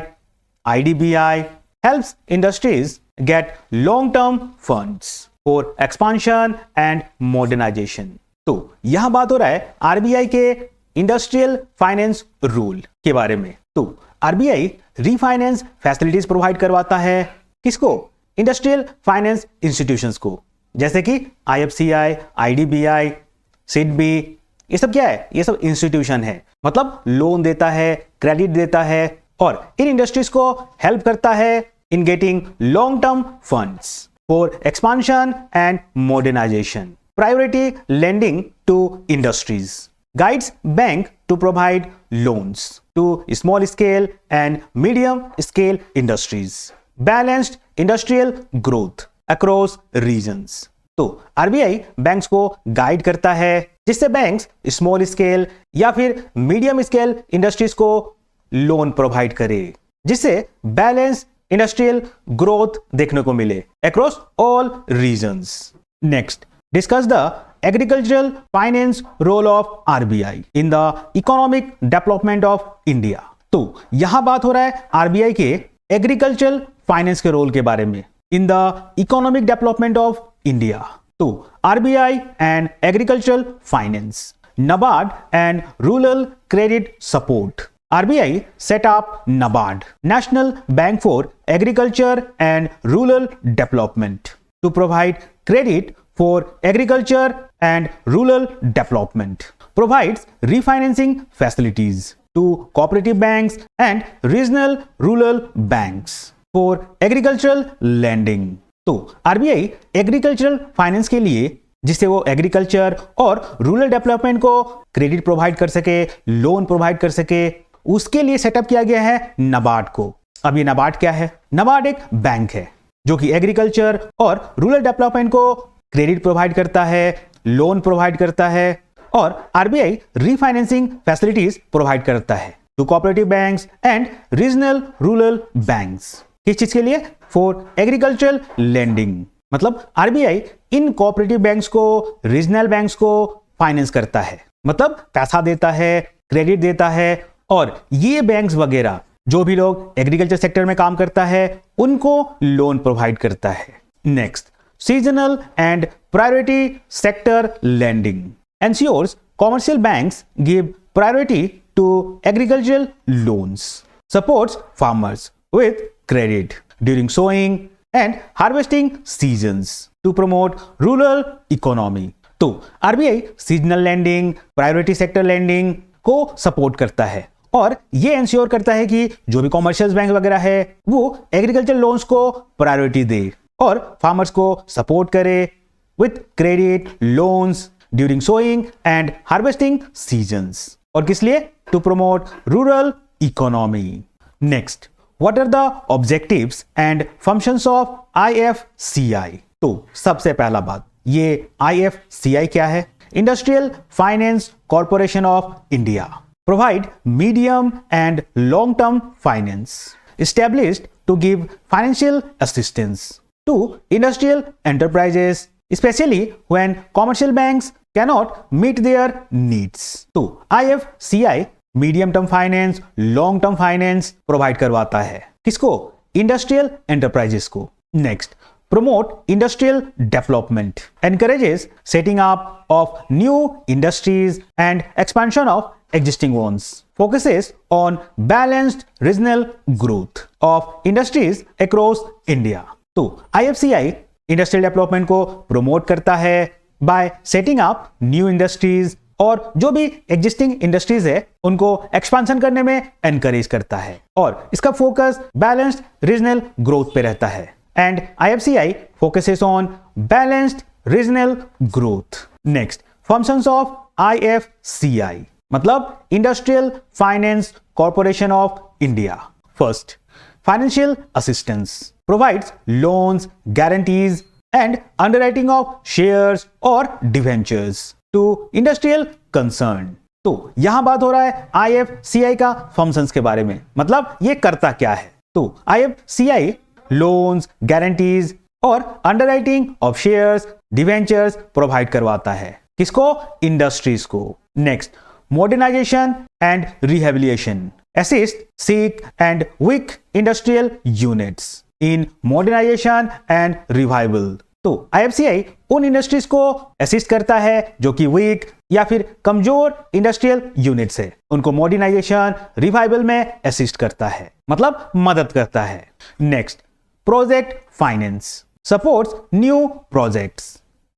IDBI, helps industries get long-term funds for expansion and modernization. तो यह बात हो रहा है RBI के industrial finance rule के बारे में। तो आरबीआई रीफाइनेंस फैसिलिटीज प्रोवाइड करवाता है, किसको? इंडस्ट्रियल फाइनेंस इंस्टीट्यूशंस को, जैसे कि आईएफसीआई, आईडीबीआई, सिडबी, ये सब क्या है? ये सब इंस्टीट्यूशन है, मतलब लोन देता है, क्रेडिट देता है और इन इंडस्ट्रीज को हेल्प करता है in getting long term funds for expansion and modernisation. Priority lending to industries, guides bank to provide loans to small scale and medium scale industries, balanced industrial growth across regions। तो RBI banks को guide करता है जिससे banks small scale या फिर medium scale industries को loan provide करे, जिससे बैलेंस इंडस्ट्रियल ग्रोथ देखने को मिले across all regions. Next, discuss the agricultural finance role of RBI in the economic development of India। तो यहां बात हो रहा है आरबीआई के एग्रीकल्चरल फाइनेंस के रोल के बारे में in the economic development of India. तो RBI and agricultural finance, NABARD and rural credit support. RBI set up NABARD, national bank for agriculture and rural development, to provide credit for agriculture and rural development, provides refinancing facilities to cooperative banks and regional rural banks for agricultural lending। तो RBI agricultural finance के लिए, जिससे वो agriculture और rural development को credit provide कर सके, loan provide कर सके, उसके लिए सेटअप किया गया है NABARD को। अब ये NABARD क्या है? NABARD एक बैंक है जो कि एग्रीकल्चर और रूरल डेवलपमेंट को क्रेडिट प्रोवाइड करता है, लोन प्रोवाइड करता है, और आरबीआई रीफाइनेंसिंग फैसिलिटीज प्रोवाइड करता है to cooperative banks and regional rural banks. किस चीज के लिए? For agricultural lending. मतलब आरबीआई इन कोऑपरेटिव बैंक्स को, रीजनल बैंक्स को फाइनेंस करता है, मतलब पैसा देता है, क्रेडिट देता है, और ये बैंक्स वगैरह जो भी लोग एग्रीकल्चर सेक्टर में काम करता है उनको लोन प्रोवाइड करता है। Next, seasonal and priority sector lending ensures commercial banks give priority to agricultural loans, supports farmers with credit during sowing and harvesting seasons to promote rural economy. तो RBI seasonal lending, priority sector lending को support करता है और ये ensure करता है कि जो भी कॉमर्शियल बैंक वगैरह है वो एग्रीकल्चर लोन्स को प्रायोरिटी दे और फार्मर्स को सपोर्ट करे with credit loans during sowing and harvesting seasons. और किस लिए? To promote rural economy. Next, what are the objectives and functions of IFCI? तो सबसे पहला बात, ये आईएफसीआई क्या है? Industrial Finance Corporation of India provide medium and long-term finance, established to give financial assistance to industrial enterprises, especially when commercial banks cannot meet their needs. तो IFCI medium term finance, long term finance provide करवाता है। किसको? Industrial enterprises को। Next, promote industrial development, encourages setting up of new industries and expansion of existing ones, focuses on balanced regional growth of industries across India. तो IFCI industrial development को promote करता है bye setting up new industries और जो भी existing industries है उनको expansion करने में एनकरेज करता है और इसका फोकस बैलेंस्ड रीजनल ग्रोथ पे रहता है। And IFCI focuses on balanced regional growth. Next, functions of IFCI मतलब Industrial Finance Corporation of India. First, financial assistance provides loans, guarantees and underwriting of shares or debentures to industrial concern. तो यहां बात हो रहा है IFCI का functions के बारे में, मतलब ये करता क्या है। तो IFCI लोन्स, गारंटीज और underwriting of shares, debentures provide करवाता है। किसको? इंडस्ट्रीज को। Next, modernisation and rehabilitation, assist sick and weak industrial units in modernisation and revival. तो IFCI उन इंडस्ट्रीज को असिस्ट करता है जो कि वीक या फिर कमजोर इंडस्ट्रियल यूनिट्स है, उनको मॉडर्नाइजेशन, रिवाइवल में असिस्ट करता है, मतलब मदद करता है। Next, project finance supports new projects,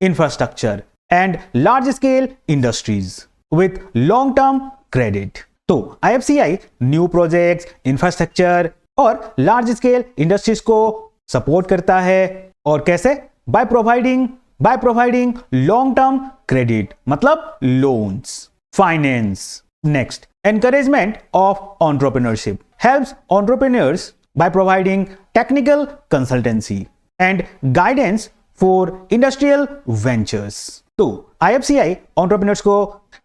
infrastructure and large scale industries with long term credit. तो IFCI new projects, infrastructure और large scale industries को सपोर्ट करता है और कैसे? by providing long term credit मतलब loans, finance. Next, encouragement of entrepreneurship helps entrepreneurs by providing technical consultancy and guidance for industrial ventures. तो IFCI entrepreneurs को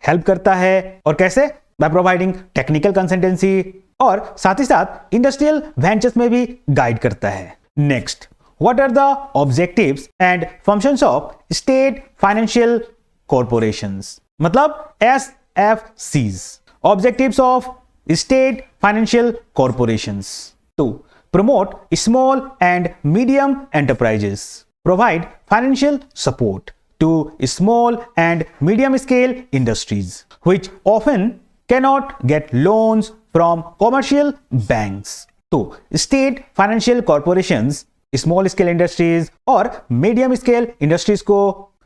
help करता है और कैसे? by providing technical consultancy और साथ ही साथ इंडस्ट्रियल वेंचर्स में भी गाइड करता है। Next, what are the objectives and functions of state financial corporations मतलब SFCs, objectives of state financial corporations. To promote small and medium enterprises, provide financial support to small and medium scale industries which often cannot get loans from commercial banks. तो state financial corporations small scale industries और medium scale industries को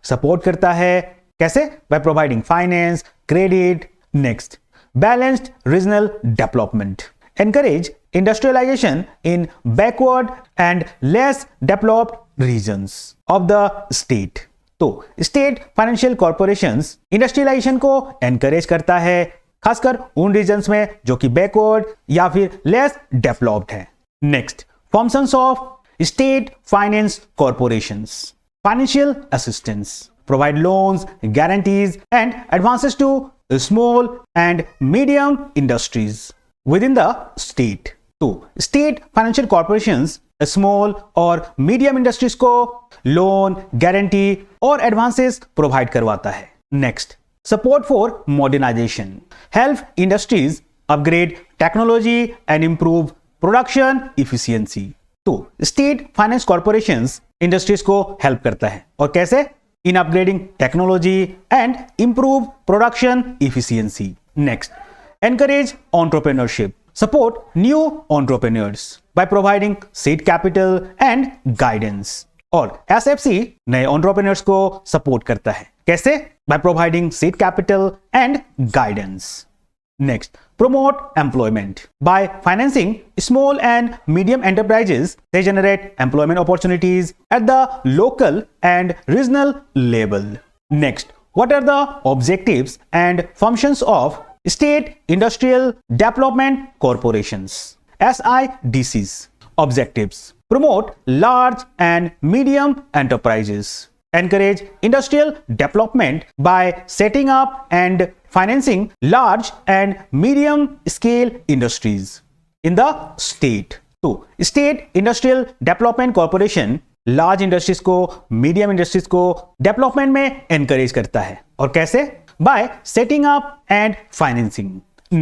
support करता है। कैसे? by providing finance, credit. Next, balanced regional development, encourage industrialization in backward and less developed regions of the state. तो state financial corporations industrialisation को encourage करता है, खासकर उन रीजन्स में जो कि बैकवर्ड या फिर लेस डेवलप्ड है। Next, functions of state finance corporations, financial assistance provide loans, guarantees, and advances to small and medium industries within the state. तो स्टेट फाइनेंशियल कॉर्पोरेशंस स्मॉल और मीडियम इंडस्ट्रीज को loan, guarantee और advances provide करवाता है. Next, support for modernisation, help industries upgrade technology and improve production efficiency. तो state finance corporations industries को help करता है और कैसे? In upgrading technology and improve production efficiency. Next, encourage entrepreneurship, support new entrepreneurs by providing seed capital and guidance. और SFC नए entrepreneurs को support करता है. कैसे? By providing seed capital and guidance. Next, promote employment. By financing small and medium enterprises, they generate employment opportunities at the local and regional level. Next, what are the objectives and functions of State Industrial Development Corporations, SIDCs? Objectives: promote large and medium enterprises, encourage industrial development by setting up and financing large and medium scale industries in the state. तो State Industrial Development Corporation large industries को, medium industries को development में encourage करता है. और कैसे? by setting up and financing.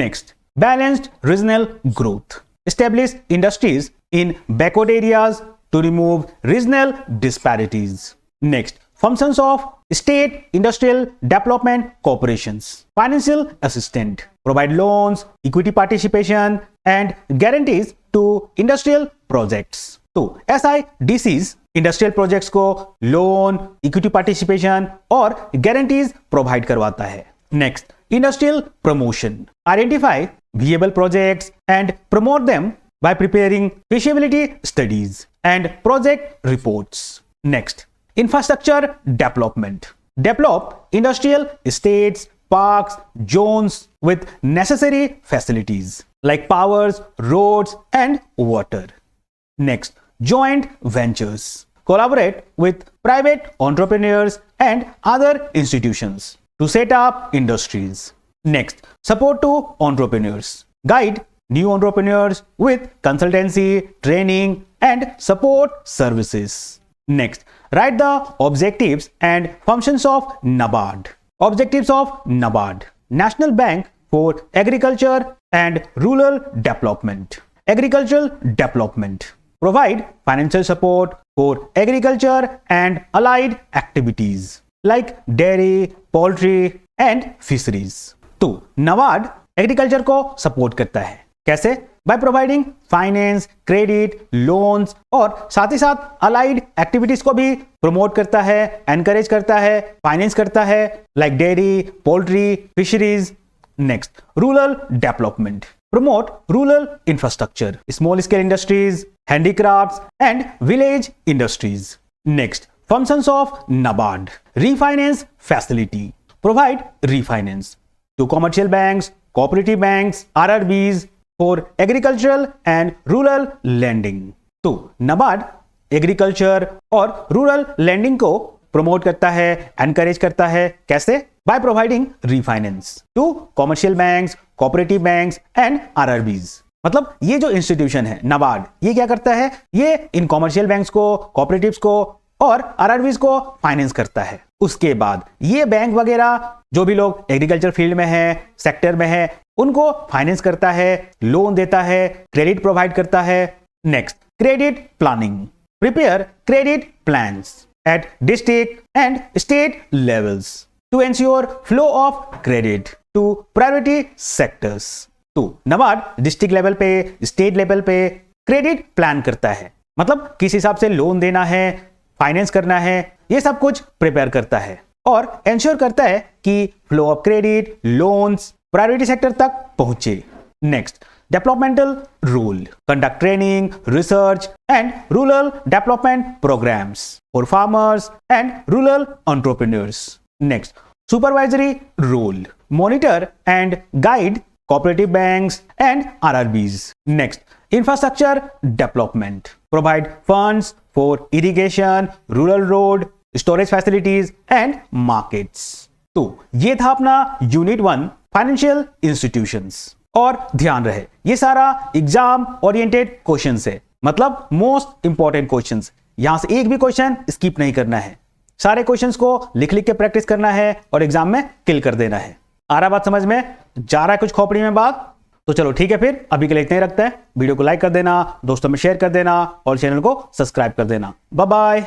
Next, balanced regional growth. Establish industries in backward areas to remove regional disparities. Next, functions of state industrial development corporations. Financial assistance, provide loans, equity participation and guarantees to industrial projects. तो SIDCs industrial projects को loan, equity participation और guarantees provide करवाता है. Next, industrial promotion. Identify viable projects and promote them by preparing feasibility studies and project reports. Next, infrastructure development. Develop industrial estates, parks, zones with necessary facilities like powers, roads and water. Next, joint ventures. Collaborate with private entrepreneurs and other institutions to set up industries. Next, support to entrepreneurs. Guide new entrepreneurs with consultancy, training, and support services. Next, write the objectives and functions of NABARD. Objectives of NABARD: National Bank for Agriculture and Rural Development. Agricultural development. Provide financial support for agriculture and allied activities like dairy, poultry and fisheries. तो NABARD agriculture को support करता है. कैसे? By providing finance, credit, loans और साथ ही साथ allied activities को भी प्रमोट करता है, एनकरेज करता है, फाइनेंस करता है like dairy, poultry, fisheries. Next, rural development. Promote rural infrastructure, small scale industries, handicrafts and village industries. Next, functions of NABARD. Refinance facility. Provide refinance to commercial banks, cooperative banks, RRBs for agricultural and rural lending. तो NABARD agriculture और rural landing को promote करता है, encourage करता है. कैसे? by providing refinance to commercial banks, cooperative banks and RRBs. मतलब ये जो इंस्टीट्यूशन है NABARD, ये क्या करता है? ये इन कॉमर्शियल बैंक्स को, कोऑपरेटिव्स को और RRBs को फाइनेंस करता है. उसके बाद ये बैंक वगैरह जो भी लोग एग्रीकल्चर फील्ड में है, सेक्टर में है, उनको फाइनेंस करता है, लोन देता है, क्रेडिट प्रोवाइड करता है. Next, credit planning. Prepare credit plans at district and state levels to ensure flow of credit to priority sectors. तो NABARD डिस्ट्रिक्ट लेवल पे, स्टेट लेवल पे क्रेडिट प्लान करता है. मतलब किस हिसाब से लोन देना है, फाइनेंस करना है, ये सब कुछ प्रिपेयर करता है और इंश्योर करता है कि flow of credit, loans priority sector तक पहुंचे. Next, developmental role. Conduct training, research and rural development programmes for farmers and rural entrepreneurs. Next, supervisory role. Monitor and guide cooperative banks and RRBs. Next, infrastructure development. Provide funds for irrigation, rural road, storage facilities and markets. तो ये था अपना unit 1 financial institutions. और ध्यान रहे ये सारा exam oriented questions है, मतलब मोस्ट इंपॉर्टेंट क्वेश्चंस। यहां से एक भी क्वेश्चन स्किप नहीं करना है, सारे क्वेश्चंस को लिख लिख के प्रैक्टिस करना है और एग्जाम में किल कर देना है। आ रहा बात समझ में? जा रहा है कुछ खोपड़ी में बात? तो चलो ठीक है, फिर अभी के लिए इतना ही रखते हैं। वीडियो को लाइक कर देना, दोस्तों में शेयर कर देना और चैनल को सब्सक्राइब कर देना। Bye bye.